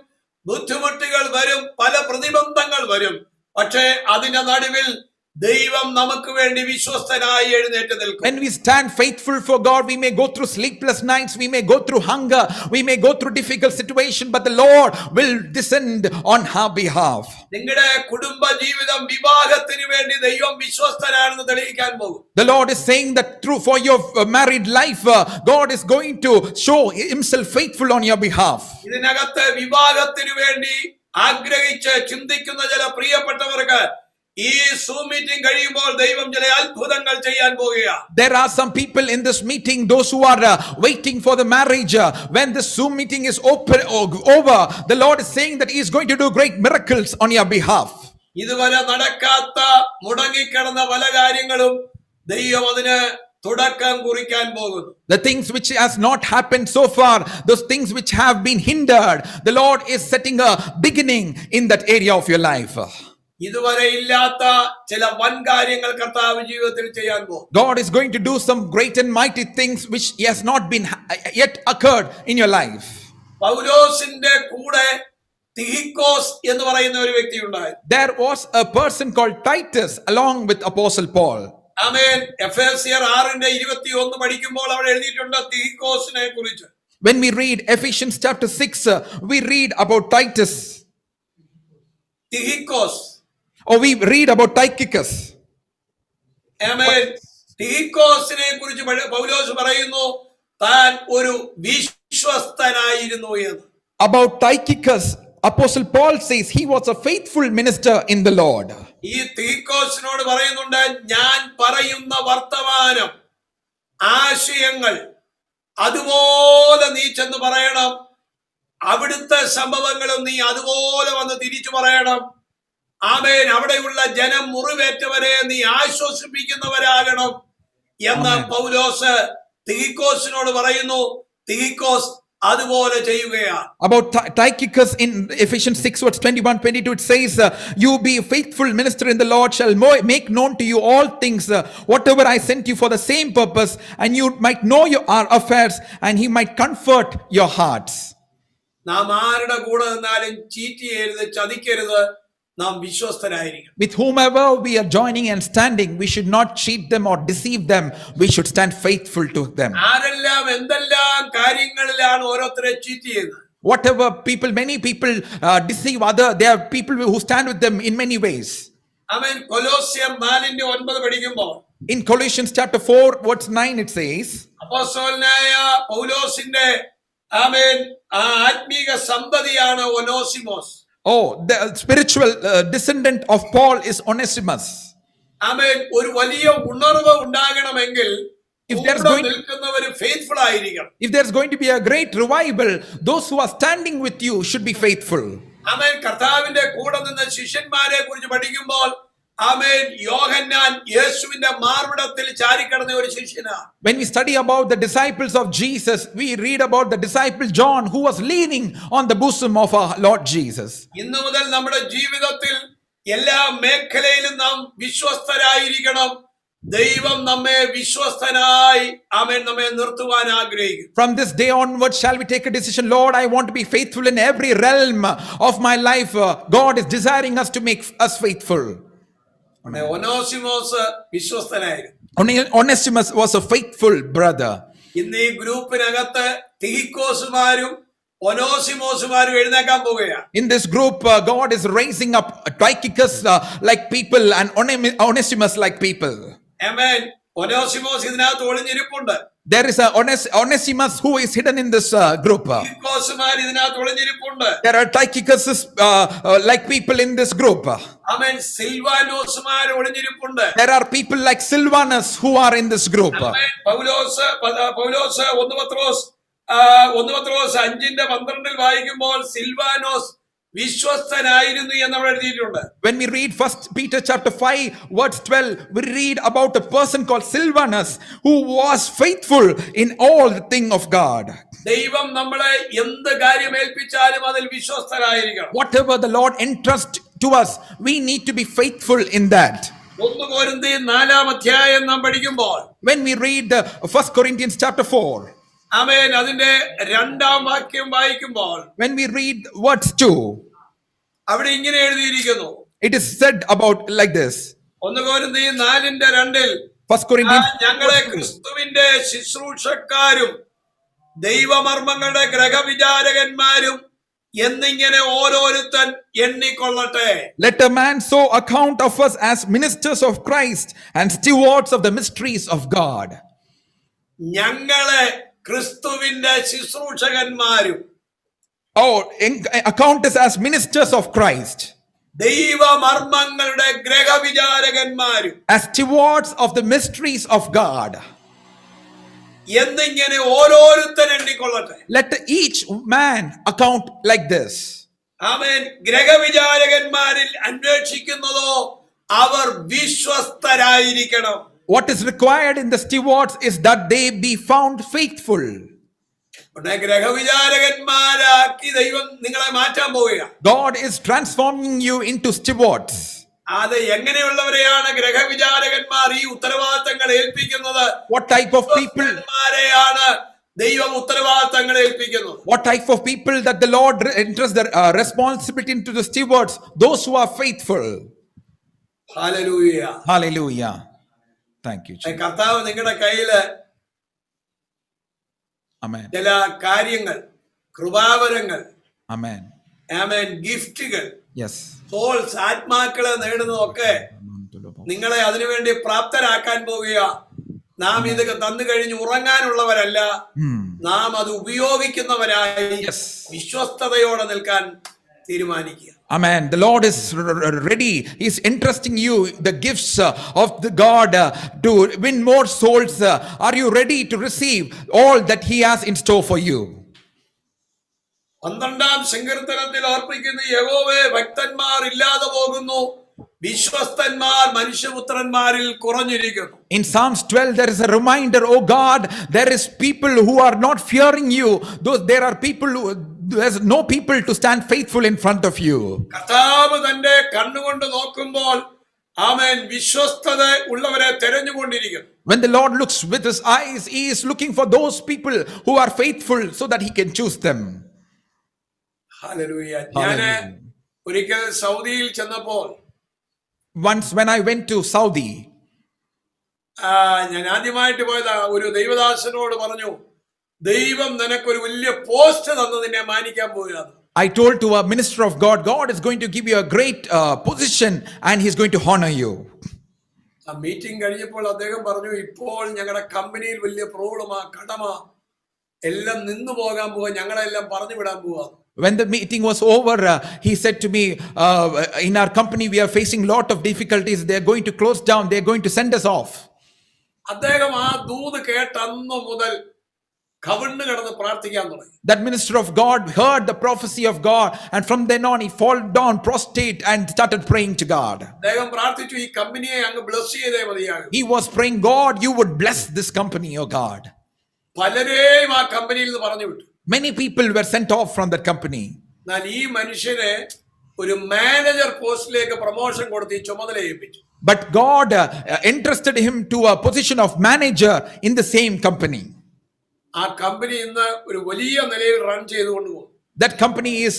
A: ബുദ്ധിമുട്ടുകൾ വരും, പല പ്രതിബന്ധങ്ങൾ വരും. പക്ഷേ അതിന്റെ നടുവിൽ ദൈവം നമുക്ക് വേണ്ടി വിശ്വസ്തനായി എഴുന്നേറ്റ് നിൽക്കും.
B: When we stand faithful for God, we may go through sleepless nights, we may go through hunger, we may go through difficult situation, but the Lord will descend on our behalf.
A: നിങ്ങളുടെ കുടുംബ ജീവിതം വിവാഹത്തിന് വേണ്ടി ദൈവം വിശ്വസ്തനാണെന്ന് തെളിയിക്കാൻ പോകും.
B: The Lord is saying that true for your married life, God is going to show himself faithful on your behalf.
A: ഇതിനകത്ത് വിവാഹത്തിന് വേണ്ടി ആഗ്രഹിച്ച് ചിന്തിക്കുന്ന ചില പ്രിയപ്പെട്ടവർക്ക് ഈ സൂം മീറ്റിംഗ് കഴിയുമ്പോൾ ദൈവം ചില അത്ഭുതങ്ങൾ ചെയ്യാൻ പോകുകയാണ്.
B: There are some people in this meeting, those who are waiting for the marriage. When the Zoom meeting is over, the Lord is saying that He is going to do great miracles on your behalf.
A: ഇതുവരെ നടക്കാത്ത മുടങ്ങിക്കിടന്ന പല കാര്യങ്ങളും ദൈവം അതിന് തുടക്കം കുറിക്കാൻ പോകുന്നു.
B: The things which has not happened so far, those things which have been hindered, the Lord is setting a beginning in that area of your life.
A: ഇതുവരെ ഇല്ലാത്ത ചില വൻ കാര്യങ്ങൾ കർത്താവ് ജീവിതത്തിൽ ചെയ്യാൻ പോകും.
B: God is going to do some great and mighty things which has not been yet occurred in your life.
A: പൗലോസിന്റെ കൂടെ തിഹിക്കോസ് എന്ന് പറയുന്ന ഒരു വ്യക്തി ഉണ്ടായിരുന്നു.
B: There was a person called Titus along with Apostle Paul.
A: ആമേൻ. എഫേസ്യർ 6:21 പഠിക്കുമ്പോൾ അവിടെ എഴുതിയിട്ടുണ്ട് തിഹിക്കോസിനെ കുറിച്ച്.
B: When we read Ephesians chapter 6, we read about Titus.
A: തിഹിക്കോസ്.
B: Or we read about Tychicus.
A: ആമേൻ. തീക്കോസിനെ കുറിച്ച് പൗലോസ് പറയുന്നു താൻ ഒരു വിശ്വസ്തനായിരുന്നു എന്ന്.
B: About Tychicus, Apostle Paul says he was a faithful minister in the Lord.
A: ഈ തീക്കോസിനോട് പറയുന്നുണ്ട്, ഞാൻ പറയുന്ന വർത്തമാനം, ആശയങ്ങൾ അതുപോലെ നീ ചെന്ന് പറയണം. അവിടുത്തെ സംഭവങ്ങളും നീ അതുപോലെ വന്ന് തിരിച്ചു പറയണം. ആമേൻ. അവിടെയുള്ള ജനം മുറിവേറ്റവരെ നീ ആശ്വസിപ്പിക്കുന്നവരാകണം എന്ന് പൗലോസ് തീക്കോസിനോട് പറയുന്നു. തീക്കോസ് അതുപോലെ ചെയ്യുകയാണ്.
B: About Tychicus in Ephesians 6 verse 21-22 it says, you be a faithful minister in the Lord, shall make known to you all things, whatever I sent you for the same purpose, and you might know our affairs, and he might comfort your hearts.
A: നാം ആരുടെ കൂടെ നിന്നാലും cheat ചെയ്യരുത്, ചതിക്കരുത്. നാം വിശ്വസ്തരായിരിക്കണം.
B: With whomever we are joining and standing, we should not cheat them or deceive them. We should stand faithful to them.
A: ആരെല്ലാം എന്തെല്ലാം കാര്യങ്ങളിലാണ് ഓരോരുത്തരെ ചീറ്റ് ചെയ്യുന്നത്.
B: Whatever people, many people deceive other. There are people who stand with them in many ways.
A: ആമേൻ. കൊലോസ്യർ 4:9 പഠിക്കുമ്പോൾ
B: In Colossians chapter 4 verse 9 it says,
A: അപ്പോസ്തലനായ പൗലോസിന്റെ ആമേൻ ആത്മീക സന്തതിയാണ് Onesimus.
B: oh, the spiritual descendant of Paul is Onesimus.
A: ആമേൻ. ഒരു വലിയ ഉണർവ് ഉണ്ടാകണമെങ്കിൽ
B: If there's
A: കൂടെ
B: going to-
A: നിൽക്കുന്നവർ ഫെയ്ത്ത്ഫുൾ ആയിരിക്കണം.
B: If there's going to be a great revival, those who are standing with you should be faithful.
A: ആമേൻ. കർത്താവിന്റെ കൂടെ നിന്ന് ശിഷ്യന്മാരെ കുറിച്ച് പഠിക്കുമ്പോൾ ആമേൻ, യോഹന്നാൻ യേശുവിന്റെ മാർവിടത്തിൽ ചാരിക്കിടന്ന ഒരു ശിഷ്യനാണ്.
B: When we study about the disciples of Jesus, we read about the disciple John who was leaning on the bosom of our Lord Jesus.
A: ഇന്നു മുതൽ നമ്മുടെ ജീവിതത്തിൽ എല്ലാ മേഖലയിലും നാം വിശ്വസ്തരായിരിക്കണം. ദൈവം നമ്മെ വിശ്വസ്തനായി ആമേൻ നമ്മെ നിർത്തുവാൻ ആഗ്രഹിക്കുന്നു.
B: From this day onward shall we take a decision, Lord, I want to be faithful in every realm of my life. God is desiring us to make us faithful.
A: Onesimus വിശ്വസ്തനായിരുന്നു.
B: Onesimus was a faithful brother.
A: ഇന്ന് ഈ ഗ്രൂപ്പിനകത്ത് തിഹിക്കോസുമാരും ഒനോസിമോസുമാരും എഴുന്നേക്കാൻ പോവുകയാണ്.
B: In this group, God is raising up Tychicus like people and Onesimus like people.
A: ആമേൻ. ഒനോസിമോസ് ഇതിനകത്ത് ഒളിഞ്ഞിരിപ്പുണ്ട്.
B: There is a Onesimus who is hidden in this group.
A: തിഹിക്കോസുമാർ ഇതിനകത്ത് ഒളിഞ്ഞിരിപ്പുണ്ട്.
B: There are Tychicus like people in this group.
A: Amen. സിൽവാനോസുമാർ ഒളിഞ്ഞിരിപ്പുണ്ട്.
B: There are people like Silvanus who are in this group.
A: ആമേൻ. പൗലോസ് 1 പത്രോസ് 5:12 വായിക്കുമ്പോൾ സിൽവാനോസ് വിശ്വസ്തനായിരുന്നു എന്ന് നമ്മൾ എഴുതിയിട്ടുണ്ട്.
B: When we read 1 Peter chapter 5 verse 12, we read about a person called Silvanus who was faithful in all the thing of God.
A: ദൈവം നമ്മളെ എന്ത് കാര്യം ഏൽപ്പിച്ചാലും അതിൽ വിശ്വസ്തരായിരിക്കണം.
B: Whatever the Lord entrusts to us, we need to be faithful in that.
A: 1 കൊരിന്ത്യർ 4-ാം അധ്യായം നാം പഠിക്കുമ്പോൾ
B: When we read 1 Corinthians chapter 4,
A: ആമേൻ, അതിന്റെ 2-ാം വാക്യം വായിക്കുമ്പോൾ
B: when we read verse 2,
A: അവിടെ ഇങ്ങനെ എഴുതിയിരിക്കുന്നു.
B: it is said about like this.
A: 1 കൊരിന്ത്യർ 4:2
B: 1 Corinthians
A: ഞങ്ങളെ ക്രിസ്തുവിന്റെ ശുശ്രൂഷക്കാരും ദൈവമർമ്മങ്ങളുടെ ഗ്രഹവിചാരകന്മാരും എന്നിങ്ങനെ ഓരോരുത്തൻ എണ്ണിക്കൊള്ളട്ടെ.
B: Let a man so account of us as ministers of Christ and stewards of the mysteries of God.
A: ഞങ്ങളെ ക്രിസ്തുവിന്റെ ശുശ്രൂഷകന്മാരും
B: account us as ministers of Christ,
A: ദൈവമർമ്മങ്ങളുടെ ഗ്രഹവിചാരകന്മാരും
B: as stewards of the mysteries of God.
A: എന്നിങ്ങനെ ഓരോരുത്തൻ എണ്ണിക്കൊള്ളട്ടെ.
B: Let each man account like this.
A: Amen. ഗ്രഹവിചാരകന്മാരിൽ അന്വേഷിക്കുന്നതോ our വിശ്വസ്തരായിരിക്കണം.
B: What is required in the stewards is that they be found faithful.
A: ഗ്രഹവിചാരകന്മാരാക്കി ദൈവം നിങ്ങളെ മാറ്റാൻ പോവുകയാണ്.
B: God is transforming you into stewards.
A: അത് എങ്ങനെയുള്ളവരെയാണ് ഗ്രഹവിചാരകന്മാർ ഈ ഉത്തരവാദിത്തങ്ങൾ ഏൽപ്പിക്കുന്നത്?
B: What type of people?
A: ാണ് ദൈവം ഉത്തരവാദിത്തങ്ങൾ ഏൽപ്പിക്കുന്നത്.
B: What type of people that the Lord entrusts the responsibility into the stewards? Those who are faithful.
A: Hallelujah.
B: Hallelujah. Thank you, Jesus.
A: കർത്താവ് നിങ്ങളുടെ കയ്യില്
B: Amen.
A: ചില കാര്യങ്ങൾ, കൃപാവരങ്ങൾ,
B: Amen.
A: ആമേൻ, ഗിഫ്റ്റുകൾ,
B: Yes.
A: സോൾസ്, ആത്മാക്കളെ നേടുന്നതൊക്കെ നിങ്ങളെ അതിനുവേണ്ടി പ്രാപ്തരാക്കാൻ പോവുക. നാം ഇത് തന്നു കഴിഞ്ഞ് ഉറങ്ങാനുള്ളവരല്ല, നാം അത് ഉപയോഗിക്കുന്നവരായി വിശ്വസ്തയോടെ നിൽക്കാൻ തീരുമാനിക്കുക.
B: Amen. The Lord is ready. He is entrusting you the gifts of the God to win more souls. Are you ready to receive all that He has in store for you?
A: 12-ാം സങ്കീർത്തനത്തിൽ ഓർപ്പിക്കുന്ന യഹോവേ, ഭക്തന്മാർ ഇല്ലാതെ പോകുന്നു, വിശ്വസ്തന്മാർ മനുഷ്യപുത്രന്മാരിൽ കുറഞ്ഞിരിക്കുന്നു.
B: In Psalms 12 there is a reminder, oh God, there is people who are not fearing you. There are people who, there's no people to stand faithful in front of you.
A: കർത്താവ് തന്റെ കണ്ണുകൊണ്ട് നോക്കുമ്പോൾ ആമേൻ വിശ്വസ്തത ഉള്ളവരെ തെരഞ്ഞുകൊണ്ടിരിക്കുന്നു.
B: When the Lord looks with His eyes, He is looking for those people who are faithful so that He can choose them.
A: Hallelujah. ഞാന് ഒരിക്കൽ സൗദിയിൽ ചെന്നപ്പോൾ,
B: Once when I went to Saudi,
A: ഞാൻ ആദ്യമായിട്ട് പോയത് ഒരു ദൈവദാസനോട് പറഞ്ഞു, ദൈവം നിനക്കൊരു വലിയ പോസ്റ്റ് തന്ന് നിന്നെ മാനിക്കാൻ പോവുകയാണ്.
B: I told to a minister of God, God is going to give you a great position and He's going to honor you.
A: ആ മീറ്റിംഗ് കഴിഞ്ഞപ്പോൾ അദ്ദേഹം പറഞ്ഞു, ഇപ്പോൾ ഞങ്ങളുടെ കമ്പനിയിൽ വലിയ പ്രോബ്ലമാ, കടമാ, എല്ലാം നിന്നു പോകാൻ പോവാ, ഞങ്ങളെല്ലാം പറഞ്ഞു വിടാൻ പോവാ.
B: When the meeting was over, he said to me, in our company we are facing lot of difficulties. They are going to close down. They are going to send us off.
A: അദ്ദേഹം ആ ദൂത് കേട്ട അന്ന് മുതൽ കവിണ്ണു കിടന്ന് പ്രാർത്ഥിക്കാൻ തുടങ്ങി.
B: That minister of God heard the prophecy of God, and from then on he fell down prostrate and started praying to God.
A: അദ്ദേഹം പ്രാർത്ഥിച്ചു, ഈ കമ്പനിയെ അങ്ങ് ബ്ലസ് ചെയ്തേ മതിയാകും.
B: He was praying, God, you would bless this company, oh God.
A: പലരെയും ആ കമ്പനിയിൽ നിന്ന് പറഞ്ഞു വിട്ടു.
B: Many people were sent off from that company.
A: എന്നാൽ ഈ മനുഷ്യനെ ഒരു മാനേജർ പോസ്റ്റിലേക്ക് പ്രൊമോഷൻ കൊടുത്ത് ഈ ചുമതല ഏൽപ്പിച്ചു.
B: But God entrusted him to a position of manager in the same company.
A: ആ കമ്പനി ഇന്ന് ഒരു വലിയ നിലയിൽ റൺ ചെയ്തുകൊണ്ട് പോകും.
B: That company is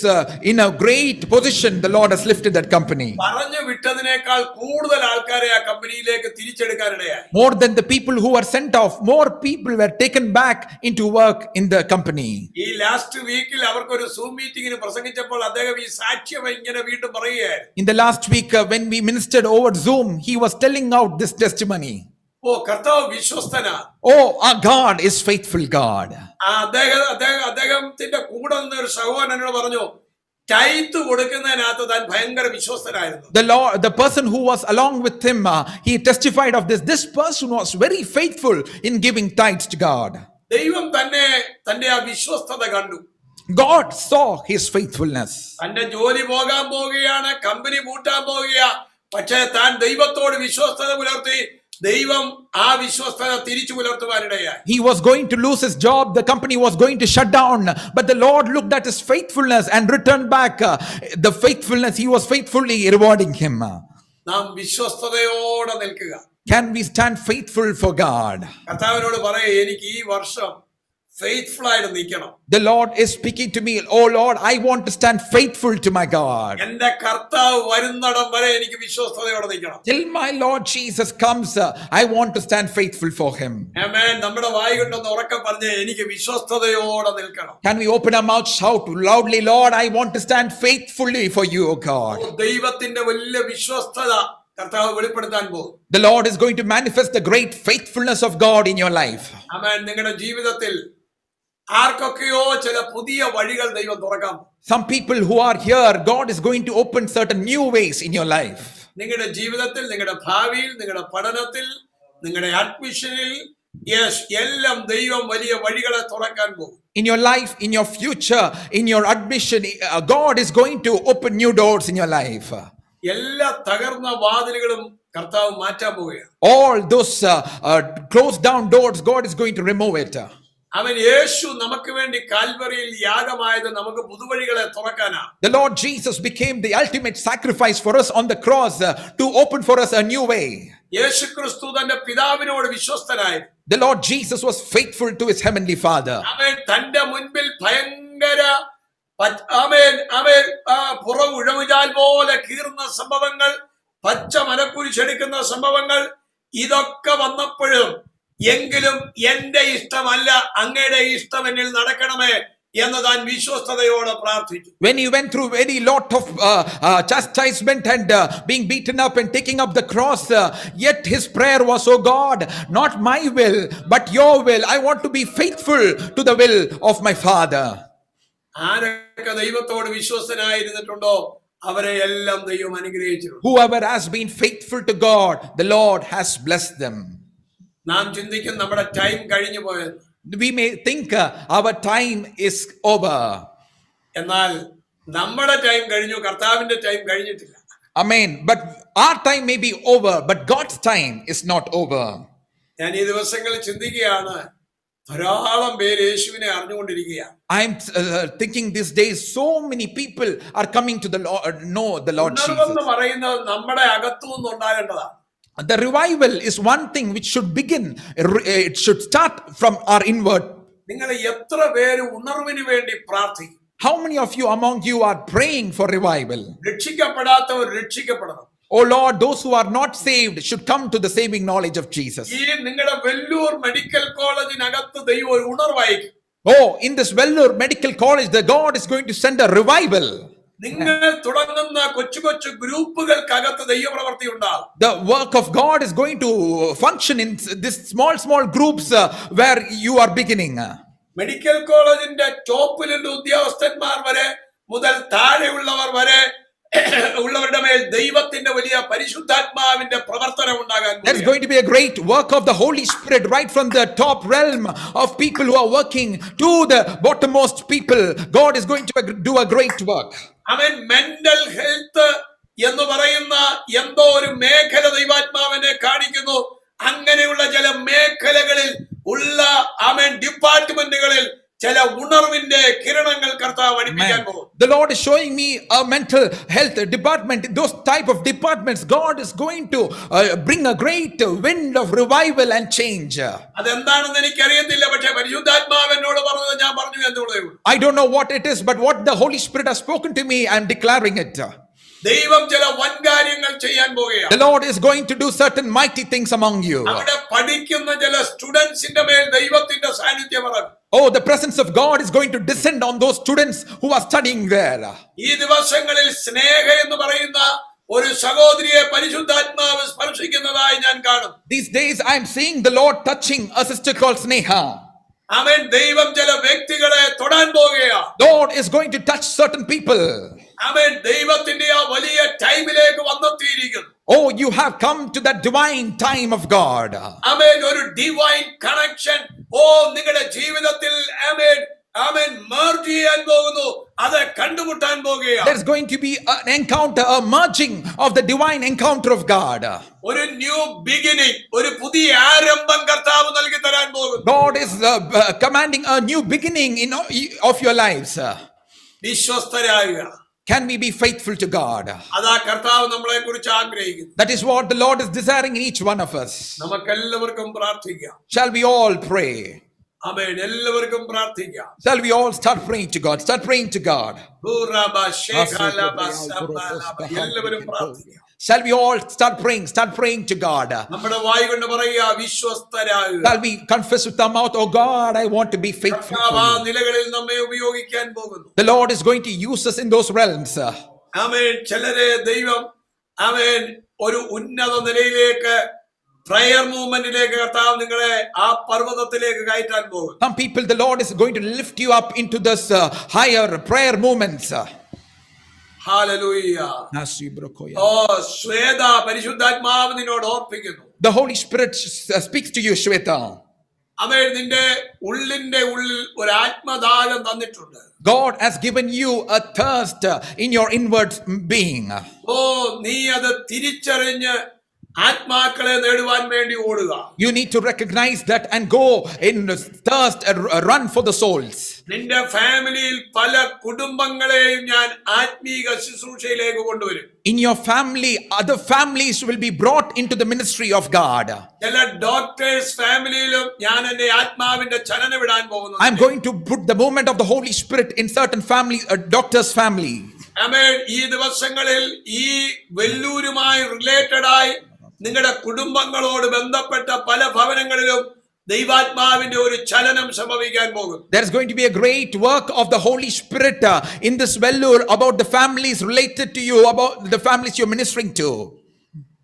B: in a great position. The Lord has lifted that company.
A: പറഞ്ഞു വിട്ടതിനേക്കാൾ കൂടുതൽ ആൾക്കാരെ ആ കമ്പനിയിലേക്ക് തിരിച്ചെടുക്കാനിടയായി.
B: More than the people who were sent off, more people were taken back into work in the company.
A: ഈ last വീക്കിൽ അവർക്കൊരു zoom മീറ്റിംഗിന് പ്രസംഗിച്ചപ്പോൾ അദ്ദേഹം ഈ സാക്ഷ്യം ഇങ്ങനെ വീണ്ടും പറയുകയായിരുന്നു.
B: In the last week, when we ministered over Zoom, he was telling out this testimony.
A: ഓ, കർത്താവ് വിശ്വസ്തനാ.
B: Oh, our God is faithful God.
A: അദ്ദേഹത്തിന്റെ കൂടെ നിന്ന ഒരു സഹോദരനോട് പറഞ്ഞു, ടൈത്ത് കൊടുക്കുന്നതിനകത്ത് താൻ ഭയങ്കര വിശ്വസ്തനായിരുന്നു.
B: The person who was along with him, he testified of this. This person was very faithful in giving tithes to God.
A: ദൈവം തന്നെ തന്റെ ആ വിശ്വസ്തത കണ്ടു.
B: God saw his faithfulness.
A: തന്റെ ജോലി പോകാൻ പോവുകയാണ്, കമ്പനി പൂട്ടാൻ പോവുകയാ, പക്ഷേ താൻ ദൈവത്തോട് വിശ്വസ്തത പുലർത്തി. ദൈവം ആ വിശ്വസ്തത തിരിച്ചു പുലർത്തുവാനിടയായി.
B: He was going to lose his job. The company was going to shut down. But the Lord looked at his faithfulness and returned back the faithfulness. He was faithfully rewarding him.
A: നാം വിശ്വസ്തയോടെ നിൽക്കുക.
B: Can we stand faithful for God?
A: കർത്താവിനോട് പറയേ, എനിക്ക് ഈ വർഷം faithful ആയിട്ട് നിൽക്കണം.
B: The Lord is speaking to me. Oh Lord, I want to stand faithful to my God.
A: എന്റെ കർത്താവ് വരുന്നിടം വരെ എനിക്ക് വിശ്വസ്തയോടെ നിൽക്കണം.
B: Till my Lord Jesus comes, I want to stand faithful for him.
A: ആമേൻ. നമ്മുടെ വായി കൊണ്ടൊന്ന് ഉറക്കെ പറഞ്ഞേ, എനിക്ക് വിശ്വസ്തയോടെ നിൽക്കണം.
B: Can we open our mouth, shout loudly, Lord, I want to stand faithfully for you, O God.
A: ദൈവത്തിന്റെ വലിയ വിശ്വസ്തത കർത്താവ് വെളിപ്പെടുത്താൻ പോകും.
B: The Lord is going to manifest the great faithfulness of God in your life.
A: ആമേൻ. നിങ്ങളുടെ ജീവിതത്തിൽ ആർക്കൊക്കെയോ ചില പുതിയ വഴികൾ ദൈവം തുറക്കാം.
B: Some people who are here, God is going to open certain new ways in your life.
A: നിങ്ങളുടെ ജീവിതത്തിൽ, നിങ്ങളുടെ ഭാവിയിൽ, നിങ്ങളുടെ പഠനത്തിൽ, നിങ്ങളുടെ അഡ്മിഷനിൽ, എല്ലാം ദൈവം വലിയ വഴികളെ തുറക്കാൻ പോകും.
B: In your life, in your future, in your admission, God is going to open new doors in your life.
A: എല്ലാ തകർന്ന വാതിലുകളും കർത്താവ് മാറ്റാൻ പോവുകയാണ്.
B: All those closed down doors, God is going to remove it.
A: അവൻ യേശു നമുക്ക് വേണ്ടി കാൽവറിയിൽ യാഗമായത് നമുക്ക് പുതുവഴികളെ തുറക്കാനാ.
B: The Lord Jesus became the ultimate sacrifice for us on the cross to open for us a new way.
A: യേശുക്രിസ്തു തന്റെ പിതാവിനോട് വിശ്വസ്തനായി.
B: The Lord Jesus was faithful to his heavenly Father.
A: അവൻ തന്റെ മുൻപിൽ ഭയങ്കര പുറമുഴവുചാൽ പോലെ കീറുന്ന സംഭവങ്ങൾ, പച്ച മലക്കുരിശെടുക്കുന്ന സംഭവങ്ങൾ, ഇതൊക്കെ വന്നപ്പോഴും എങ്കിലും എന്റെ ഇഷ്ടമല്ല അങ്ങയുടെ ഇഷ്ടം എന്നിൽ നടക്കണമേ എന്ന് താൻ വിശ്വസ്തയോടെ പ്രാർത്ഥിച്ചു.
B: When he went through very lot of chastisement and being beaten up and taking up the cross, yet his prayer was, "Oh God, not my will, but your will. I want to be faithful to the will of my Father."
A: ആരൊക്കെ ദൈവത്തോട് വിശ്വസ്തനായിരുന്നിട്ടുണ്ടോ അവരെ എല്ലാം ദൈവം അനുഗ്രഹിച്ചിട്ടുണ്ട്.
B: Whoever has been faithful to God, the Lord has blessed them.
A: നാം ചിന്തിക്കും നമ്മുടെ time കഴിഞ്ഞു പോയെന്ന്.
B: We may think our time is over.
A: എന്നാൽ നമ്മുടെ ടൈം കഴിഞ്ഞു, കർത്താവിന്റെ ടൈം കഴിഞ്ഞിട്ടില്ല.
B: Amen. But our time may be over, but God's time is not over.
A: ഞാൻ ഈ ദിവസങ്ങളിൽ ചിന്തിക്കുകയാണ്, ധാരാളം പേര് യേശുവിനെ അറിഞ്ഞുകൊണ്ടിരിക്കുകയാണ്.
B: I'm thinking these days so many people are coming to the Lord, know the Lord
A: ഉണർവെന്ന്
B: Jesus.
A: പറയുന്നത് നമ്മുടെ അകത്തു നിന്ന് ഉണ്ടാകേണ്ടതാണ്.
B: The revival is one thing which should begin. It should start from our inward.
A: നിങ്ങൾ എത്ര പേര് ഉണർവിന് വേണ്ടി പ്രാർത്ഥിക്കും?
B: How many of you among you are praying for revival?
A: രക്ഷിക്കപ്പെടാത്തവർ രക്ഷിക്കപ്പെടണം.
B: Oh Lord, those who are not saved should come to the saving knowledge of Jesus.
A: ഈ നിങ്ങളുടെ Vellore medical കോളേജിനകത്ത് ദൈവം ഒരു ഉണർവായിരിക്കും.
B: Oh, in this Vellore Medical College, the God is going to send a revival.
A: നിങ്ങൾ തുടങ്ങുന്ന കൊച്ചു കൊച്ചു ഗ്രൂപ്പുകൾക്കകത്ത് ദൈവപ്രവൃത്തി ഉണ്ടാകും.
B: The work of God is going to function in this small groups where you are beginning.
A: Medical കോളേജിന്റെ ടോപ്പിലുള്ള ഉദ്യോഗസ്ഥന്മാർ വരെ മുതൽ താഴെയുള്ളവർ വരെ ഉള്ളവരുടെ മേൽ ദൈവത്തിന്റെ വലിയ പരിശുദ്ധാത്മാവിന്റെ പ്രവർത്തനം ഉണ്ടാകാൻ
B: There's going to be a great work of the Holy Spirit right from the top realm of people who are working to the bottommost people. God is going to do a great work.
A: അവൻ mental health എന്ന് പറയുന്ന എന്തോ ഒരു മേഖല ദൈവാത്മാവിനെ കാണിക്കുന്നു. അങ്ങനെയുള്ള ചില മേഖലകളിൽ ഉള്ള ഡിപ്പാർട്ട്മെന്റുകളിൽ ചില ഉണർവിന്റെ കിരണങ്ങൾ കർത്താവ് പഠിപ്പിക്കാൻ പോകും.
B: The Lord is showing me a mental health department. Those type of departments, God is going to bring a great wind of revival and change.
A: അതെന്താണെന്ന് എനിക്കറിയത്തില്ല, പക്ഷെ പരിശുദ്ധാത്മാവ് എന്നോട് പറഞ്ഞത് ഞാൻ പറഞ്ഞു എന്നുള്ളതേ ഉള്ളൂ.
B: I don't know what it is, but what the Holy Spirit has spoken to me, I am declaring it.
A: ദൈവം ചില വൻകാര്യങ്ങൾ ചെയ്യാൻ പോകുകയാണ്.
B: The Lord is going to do certain mighty things among you.
A: അവിടെ പഠിക്കുന്ന ചില സ്റ്റുഡന്റ്സിന്റെ മേൽ ദൈവത്തിന്റെ സാന്നിധ്യം ഇറങ്ങും.
B: Oh, the presence of God is going to descend on those students who are studying there.
A: ഈ ദിവസങ്ങളിൽ സ്നേഹ എന്ന് പറയുന്ന ഒരു സഹോദരിയെ പരിശുദ്ധാത്മാവ് സ്പർശിക്കുന്നതായി ഞാൻ കാണും.
B: These days I am seeing the Lord touching a sister called Sneha.
A: അവൻ ദൈവം ചില വ്യക്തികളെ തൊടാൻ പോകുകയാണ്.
B: Lord is going to touch certain people.
A: അവൻ ദൈവത്തിന്റെ ആ വലിയ ടൈമിലേക്ക് വന്നെത്തിയിരിക്കുന്നു.
B: Oh, you have come to that divine time of God.
A: അവൻ ഒരു ഡിവൈൻ കണക്ഷൻ നിങ്ങളുടെ ജീവിതത്തിൽ അവൻ മെർജ് ചെയ്യാൻ പോകുന്നു. അത് കണ്ടുമുട്ടാൻ പോകുകയാണ്.
B: There's going to be an encounter, a merging of the divine encounter of God.
A: ഒരു ന്യൂ ബിഗിനിങ്, ഒരു പുതിയ ആരംഭം കർത്താവ് നൽകി തരാൻ പോകുന്നു.
B: God is commanding a new beginning of your lives.
A: വിശ്വസ്തരാകുക.
B: Can we be faithful to God?
A: അതാ കർത്താവ് നമ്മളെ കുറിച്ച് ആഗ്രഹിക്കുന്നു.
B: That is what the Lord is desiring in each one of us.
A: നമുക്കെല്ലാവർക്കും പ്രാർത്ഥിക്കാം.
B: Shall we all pray?
A: ആമേൻ. എല്ലാവർക്കും പ്രാർത്ഥിക്കാം.
B: Shall we all start praying to God? Start praying to God.
A: എല്ലാവരും പ്രാർത്ഥിക്കാം.
B: Shall we all start praying? Start praying to God.
A: നമ്മുടെ വായ് കൊണ്ട് പറയുക, വിശ്വസ്തരാകുക.
B: Shall we confess with our mouth, "Oh God, I want to be faithful to
A: കർത്താവ് ആ
B: you."
A: നിലകളിൽ നമ്മെ ഉപയോഗിക്കാൻ പോകുന്നു.
B: The Lord is going to use us in those realms.
A: ആമേൻ. ചിലരെ ദൈവം ഒരു ഉന്നത നിലയിലേക്ക്, പ്രയർ മൂവ്മെന്റിലേക്ക് കർത്താവ് നിങ്ങളെ ആ പർവ്വതത്തിലേക്ക് കയറ്റാൻ പോകും.
B: Some people, the Lord is going to lift you up into this higher prayer movements.
A: ഹല്ലേലൂയ. ശ്വേത, പരിശുദ്ധാത്മാവ് നിന്നോട് ഓർപ്പിക്കുന്നു.
B: The Holy Spirit speaks to you, Shweta.
A: അവൻ നിന്റെ ഉള്ളിന്റെ ഉള്ളിൽ ഒരു ആത്മദാഹം തന്നിട്ടുണ്ട്.
B: God has given you a thirst in your inward being.
A: നീ അത് തിരിച്ചറിഞ്ഞ് ആത്മാക്കളെ നേടുവാൻ വേണ്ടി ഓടുക.
B: You need to recognize that and go in thirst and run for the souls.
A: നിന്റെ ഫാമിലിയിൽ പല കുടുംബങ്ങളെയും ഞാൻ ആത്മീക ശുശ്രൂഷയിലേക്ക് കൊണ്ടുവരും.
B: In your family, other families will be brought into the ministry of God.
A: ചില ഡോക്ടേഴ്സ് ഫാമിലിയിലും ഞാൻ എന്റെ ആത്മാവിന്റെ ചലനം വിടാൻ പോകുന്നു.
B: I'm going to put the movement of the Holy Spirit in certain family, doctor's family.
A: ആമേൻ. ഈ ദിവസങ്ങളിൽ ഈ വെല്ലൂരുമായി റിലേറ്റഡ് ആയി നിങ്ങളുടെ കുടുംബങ്ങളോട് ബന്ധപ്പെട്ട പല ഭവനങ്ങളിലും ദൈവാത്മാവിന്റെ ഒരു ചലനം സംഭവിക്കാൻ പോകും.
B: There's going to be a great work of the Holy Spirit in this Vellore about the families related to you, about the families you're ministering to.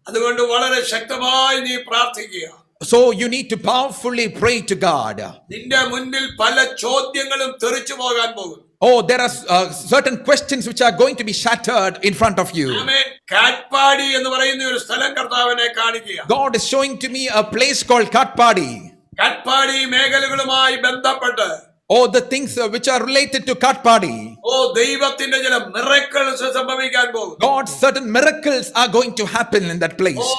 A: അതുകൊണ്ട് വളരെ ശക്തമായി നീ പ്രാർത്ഥിക്കുക.
B: So you need to powerfully pray to God.
A: നിന്റെ മുൻപിൽ പല ചോദ്യങ്ങളും തെറിച്ചു പോകാൻ പോകും.
B: Oh, there are certain questions which are going to be shattered in front of you.
A: ആമേൻ. കാറ്റ്പാടി എന്ന് പറയുന്ന ഒരു സ്ഥലം കർത്താവിനെ കാണിക്കുക.
B: God is showing to me a place called Katpadi.
A: കാറ്റ്പാടി മേഖലകളുമായി ബന്ധപ്പെട്ട്
B: Oh, the things which are related to Katpadi.
A: ദൈവത്തിന്റെ ചില മിറക്കിൾസ് സംഭവിക്കാൻ പോകും.
B: God's certain miracles are going to happen in that place.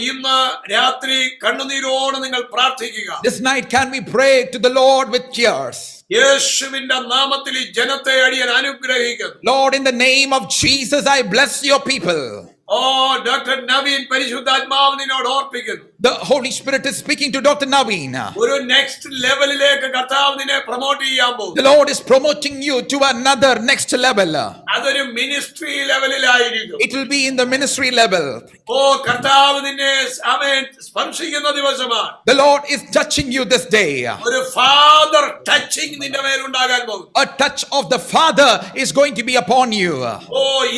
A: ഇന്ന് രാത്രി കണ്ണുനീരോടെ നിങ്ങൾ പ്രാർത്ഥിക്കുക.
B: This night can we pray to the Lord with tears?
A: യേശുവിന്റെ നാമത്തിൽ ഈ ജനത്തെ അടിയൻ അനുഗ്രഹിക്കുന്നു.
B: Lord, in the name of Jesus, I bless your people.
A: Doctor Naveen പരിശുദ്ധാത്മാവ് നിന്നോട് ഓർപ്പിക്കുന്നു.
B: The Holy Spirit is speaking to Dr. Naveen.
A: ഒരു നെക്സ്റ്റ് ലെവലിലേക്ക് കർത്താവ് നിന്നെ പ്രൊമോട്ട് ചെയ്യാൻ പോകും.
B: The Lord is promoting you to another next level.
A: അതൊരു ministry ലെവലിലായിരിക്കും.
B: It will be in the ministry level.
A: കർത്താവ് നിന്നെ ആമേൻ സ്പർശിക്കുന്ന ദിവസമാണ്.
B: The Lord is touching you this day.
A: ഒരു ഫാദർ ടച്ചിങ് നിന്റെ മേൽ ഉണ്ടാകാൻ പോകും.
B: A touch of the Father is going to be upon you.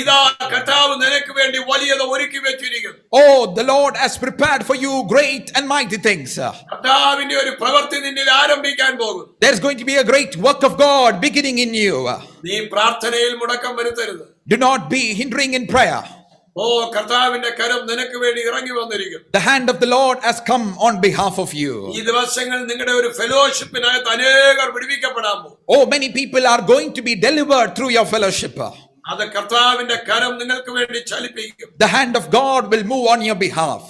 A: ഇതാ കർത്താവ് നിനക്ക് വേണ്ടി വലിയത് ഒരുക്കി വെച്ചിരിക്കുന്നു.
B: Oh, the Lord has prepared for you great and mighty things.
A: കർത്താവിന്റെ ഒരു പ്രവൃത്തി നിന്നിൽ ആരംഭിക്കാൻ പോകും.
B: There's going to be a great work of God beginning in you.
A: നീ പ്രാർത്ഥനയിൽ മുടക്കം വരുത്തരുത്.
B: Do not be hindering in prayer.
A: കർത്താവിന്റെ കരം നിനക്ക് വേണ്ടി ഇറങ്ങി വന്നിരിക്കുന്നു.
B: The hand of the Lord has come on behalf of you.
A: ഈ ദിവസങ്ങൾ നിങ്ങളുടെ ഒരു ഫെലോഷിപ്പിനകത്ത് അനേകർ വിടുവിക്കപ്പെടാൻ പോകും.
B: Oh, many people are going to be delivered through your fellowship.
A: അത് കർത്താവിന്റെ കരം നിങ്ങൾക്ക് വേണ്ടി ചലിപ്പിക്കും.
B: The hand of God will move on your behalf.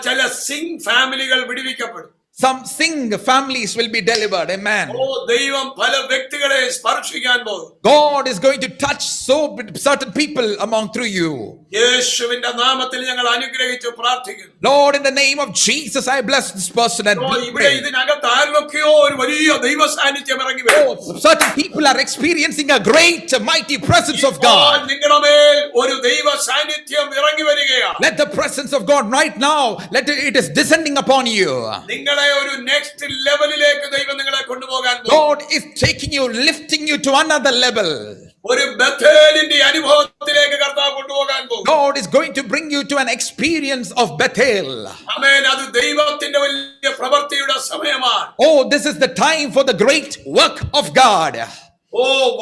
A: ചില Singh ഫാമിലികൾ വിടുവിക്കപ്പെടും.
B: Some Singh families will be delivered. Amen.
A: ദൈവം പല വ്യക്തികളെ സ്പർശിക്കാൻ പോകും.
B: God is going to touch certain people among through you.
A: യേശുവിന്റെ നാമത്തിൽ ഞങ്ങൾ അനുഗ്രഹിച്ച് പ്രാർത്ഥിക്കുന്നു.
B: Lord, in the name of Jesus, I bless this person and
A: ഇവിടെ ഇതിനകത്ത് ആരൊക്കെയോ ഒരു വലിയ ദൈവ സാന്നിധ്യം ഇറങ്ങി വരും.
B: Certain people are experiencing a great mighty presence of God.
A: നിങ്ങളുടെ മേൽ ഒരു ദൈവ സാന്നിധ്യം ഇറങ്ങി വരികയാണ്.
B: Let the presence of God right now, it is descending upon you.
A: നിങ്ങളെ ഒരു നെക്സ്റ്റ് ലെവലിലേക്ക് ദൈവം നിങ്ങളെ കൊണ്ടുപോകാൻ പോകും.
B: God is taking you, lifting you to another level.
A: ഒരു ബഥേലിന്റെ അനുഭവത്തിലേക്ക് കർത്താവ് കൊണ്ടുപോകാൻ പോകും.
B: God is going to bring you to an experience of Bethel.
A: ആമേൻ. അത് ദൈവത്തിന്റെ വലിയ പ്രവൃത്തിയുടെ സമയമാണ്.
B: Oh, this is the time for the great work of God.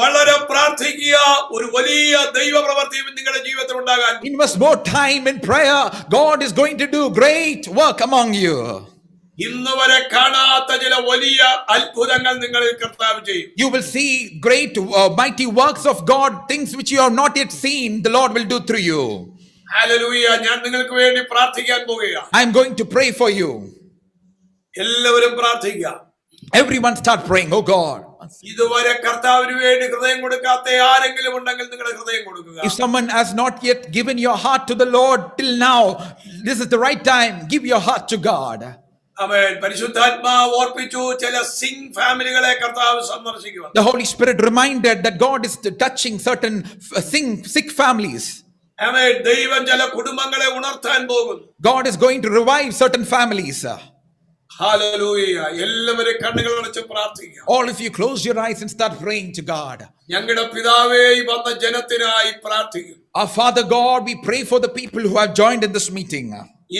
A: വളരെ പ്രാർത്ഥിക്കുക. ഒരു വലിയ ദൈവ പ്രവൃത്തി നിങ്ങളുടെ ജീവിതത്തിൽ ഉണ്ടാകാൻ.
B: Invest more time in prayer. God is going to do great work among you.
A: ഇന്ന് വരെ കാണാത്ത ചില വലിയ അത്ഭുതങ്ങൾ നിങ്ങളിൽ കർത്താവ് ചെയ്യും.
B: You will see great mighty works of God, things which you have not yet seen, the Lord will do through you.
A: Hallelujah. ഞാൻ നിങ്ങൾക്ക് വേണ്ടി പ്രാർത്ഥിക്കാൻ പോകുകയാണ്.
B: I am going to pray for you.
A: എല്ലാവരും പ്രാർത്ഥിക്കുക.
B: Everyone start praying. Oh God.
A: ഇതുവരെ കർത്താവിന് വേണ്ടി ഹൃദയം കൊടുക്കാത്ത ആരെങ്കിലും ഉണ്ടെങ്കിൽ നിങ്ങളുടെ ഹൃദയം കൊടുക്കുക.
B: If someone has not yet given your heart to the Lord till now, this is the right time. Give your heart to God.
A: ആമേൻ. പരിശുദ്ധാത്മാവ് ഓർപ്പിച്ചു ചില സിംഗ് ഫാമിലികളെ കർത്താവ് സന്ദർശിക്കുക.
B: The Holy Spirit reminded that God is touching certain sick families.
A: ആമേൻ. ദൈവം ചില കുടുംബങ്ങളെ ഉണർത്താൻ പോകുന്നു.
B: God is going to revive certain families.
A: Hallelujah. എല്ലാവരും കണ്ണുകൾ അടച്ച് പ്രാർത്ഥിക്കുക.
B: All of you close your eyes and start praying to God.
A: ഞങ്ങളുടെ പിതാവേ, ഈ വന്ന ജനത്തിനായി പ്രാർത്ഥിക്കും.
B: Our Father God, we pray for the people who have joined in this meeting.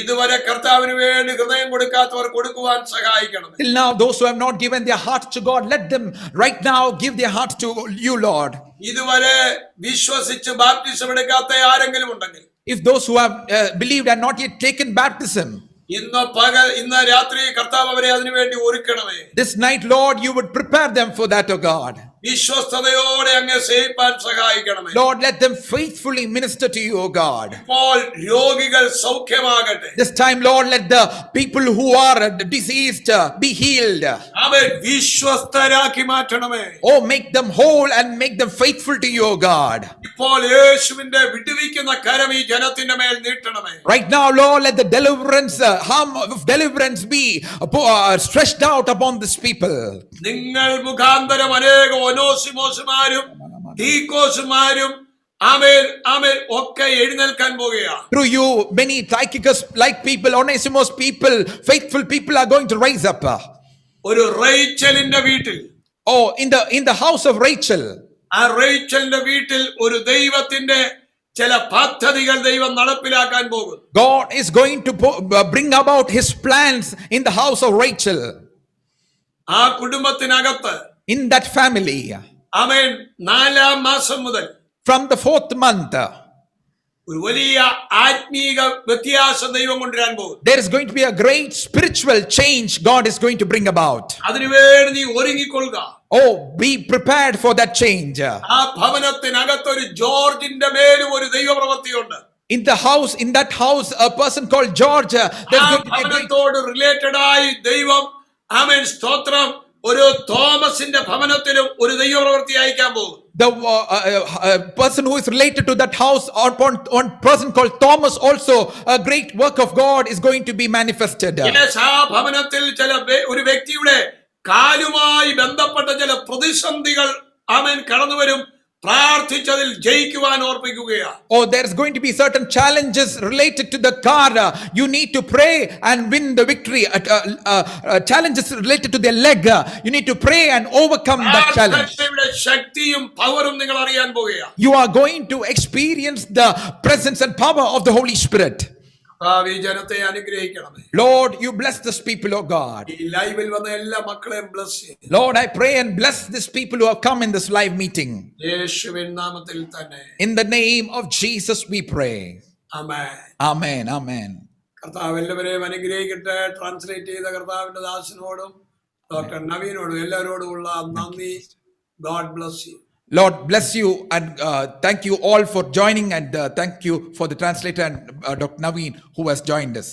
A: ഇതുവരെ കർത്താവിന് വേണ്ടി ഹൃദയം കൊടുക്കാത്തവർ കൊടുക്കുവാൻ സഹായിക്കണം.
B: Till now, those who have not given their hearts to God, let them right now give their hearts to you, Lord.
A: ഇതുവരെ വിശ്വസിച്ച് baptism എടുക്കാത്ത ആരെങ്കിലും ഉണ്ടെങ്കിൽ,
B: If those who have believed and not yet taken baptism,
A: ഇന്ന് രാത്രി കർത്താവ് അവരെ അതിനുവേണ്ടി ഒരുക്കണമേ.
B: this night, Lord, you would prepare them for that, O God.
A: വിശ്വസ്തയോടെ അങ്ങ് സേവിപ്പാൻ സഹായിക്കണമേ.
B: Lord, let them faithfully minister to you, O God.
A: ഇപ്പോൾ രോഗികൾ സൗഖ്യമാകട്ടെ.
B: This time, Lord, let the people who are diseased be healed.
A: അവരെ വിശ്വസ്തരാക്കി മാറ്റണമേ.
B: Oh, make them whole and make them faithful to you, O God.
A: ഇപ്പോൾ യേശുവിന്റെ വിടുവിക്കുന്ന കരം ഈ ജനത്തിന്റെ മേൽ നീട്ടണമേ.
B: Right now, Lord, let the arm of deliverance be stretched out upon this people.
A: നിങ്ങൾ മുഖാന്തരം അനേക ഒനോസിമോസുമാരും തീക്കോസുമാരും ആമേൻ ആമേൻ ഒക്കെ എഴുന്നേൽക്കാൻ പോകുകയാണ്.
B: Through you, many Tychicus like people, Onesimus people, faithful people are going to rise up.
A: ഒരു റേച്ചലിന്റെ വീട്ടിൽ,
B: Oh, in the house of Rachel.
A: ആ റേച്ചലിന്റെ വീട്ടിൽ ഒരു ദൈവത്തിന്റെ ചില പദ്ധതികൾ ദൈവം നടപ്പിലാക്കാൻ പോകും.
B: God is going to bring about his plans in the house of Rachel.
A: ആ കുടുംബത്തിനകത്ത്,
B: In that family.
A: ആമേൻ, 4-ാം മാസം മുതൽ
B: From the 4th month.
A: ഒരു വലിയ ആത്മീക വ്യത്യാസം ദൈവം കൊണ്ടുവരാൻ പോകും.
B: There is going to be a great spiritual change God is going to bring about.
A: അതിനുവേണ്ടി നീ ഒരുങ്ങിക്കൊള്ളുക.
B: Oh, be prepared for that change.
A: ആ ഭവനത്തിനകത്ത് ഒരു ജോർജിന്റെ മേലും ഒരു ദൈവപ്രവൃത്തിയുണ്ട്.
B: In that house, a person called George. There's
A: ആ
B: going to be a great,
A: ഭവനത്തോട് related ആയി ദൈവം, ആമേൻ, സ്തോത്രം, ഒരു തോമസിന്റെ ഭവനത്തിലും ഒരു ദൈവപ്രവൃത്തി അയക്കാൻ പോകും.
B: the person who is related to that house, or one person called Thomas, also a great work of God is going to be manifested.
A: Yes, ആ ഭവനത്തിൽ ഒരു വ്യക്തിയുടെ കാലുമായി ബന്ധപ്പെട്ട ചില പ്രതിസന്ധികൾ, ആമേൻ, കടന്നു വരും. പ്രാർത്ഥിച്ചതിൽ ജയിക്കുവാൻ ഓർപ്പിക്കുകയാണ്.
B: Oh, there's going to be certain challenges related to the car. You need to pray and win the victory. Challenges related to their leg. You need to pray and overcome that challenge.
A: പ്രാർത്ഥനയുടെ ശക്തിയും പവറും നിങ്ങൾ അറിയാൻ പോകുകയാണ്.
B: You are going to experience the presence and power of the Holy Spirit.
A: ഈ ജനത്തെ അനുഗ്രഹിക്കണമേ.
B: Lord, you bless this people, oh God.
A: ഈ ലൈവിൽ വന്ന എല്ലാ മക്കളെയും ബ്ലസ് ചെയ്യും.
B: Lord, I pray and bless these people who have come in this live meeting.
A: യേശുവിൻ നാമത്തിൽ തന്നെ.
B: In the name of Jesus we pray.
A: Amen.
B: Amen. Amen.
A: കർത്താവ് എല്ലാവരെയും അനുഗ്രഹിക്കട്ടെ. ട്രാൻസ്ലേറ്റ് ചെയ്ത കർത്താവിന്റെ ദാസനോടും ഡോക്ടർ നവീനോടും എല്ലാവരോടുമുള്ള നന്ദി. God bless you.
B: Lord bless you, and thank you all for joining, and thank you for the translator and Dr. Naveen who has joined us.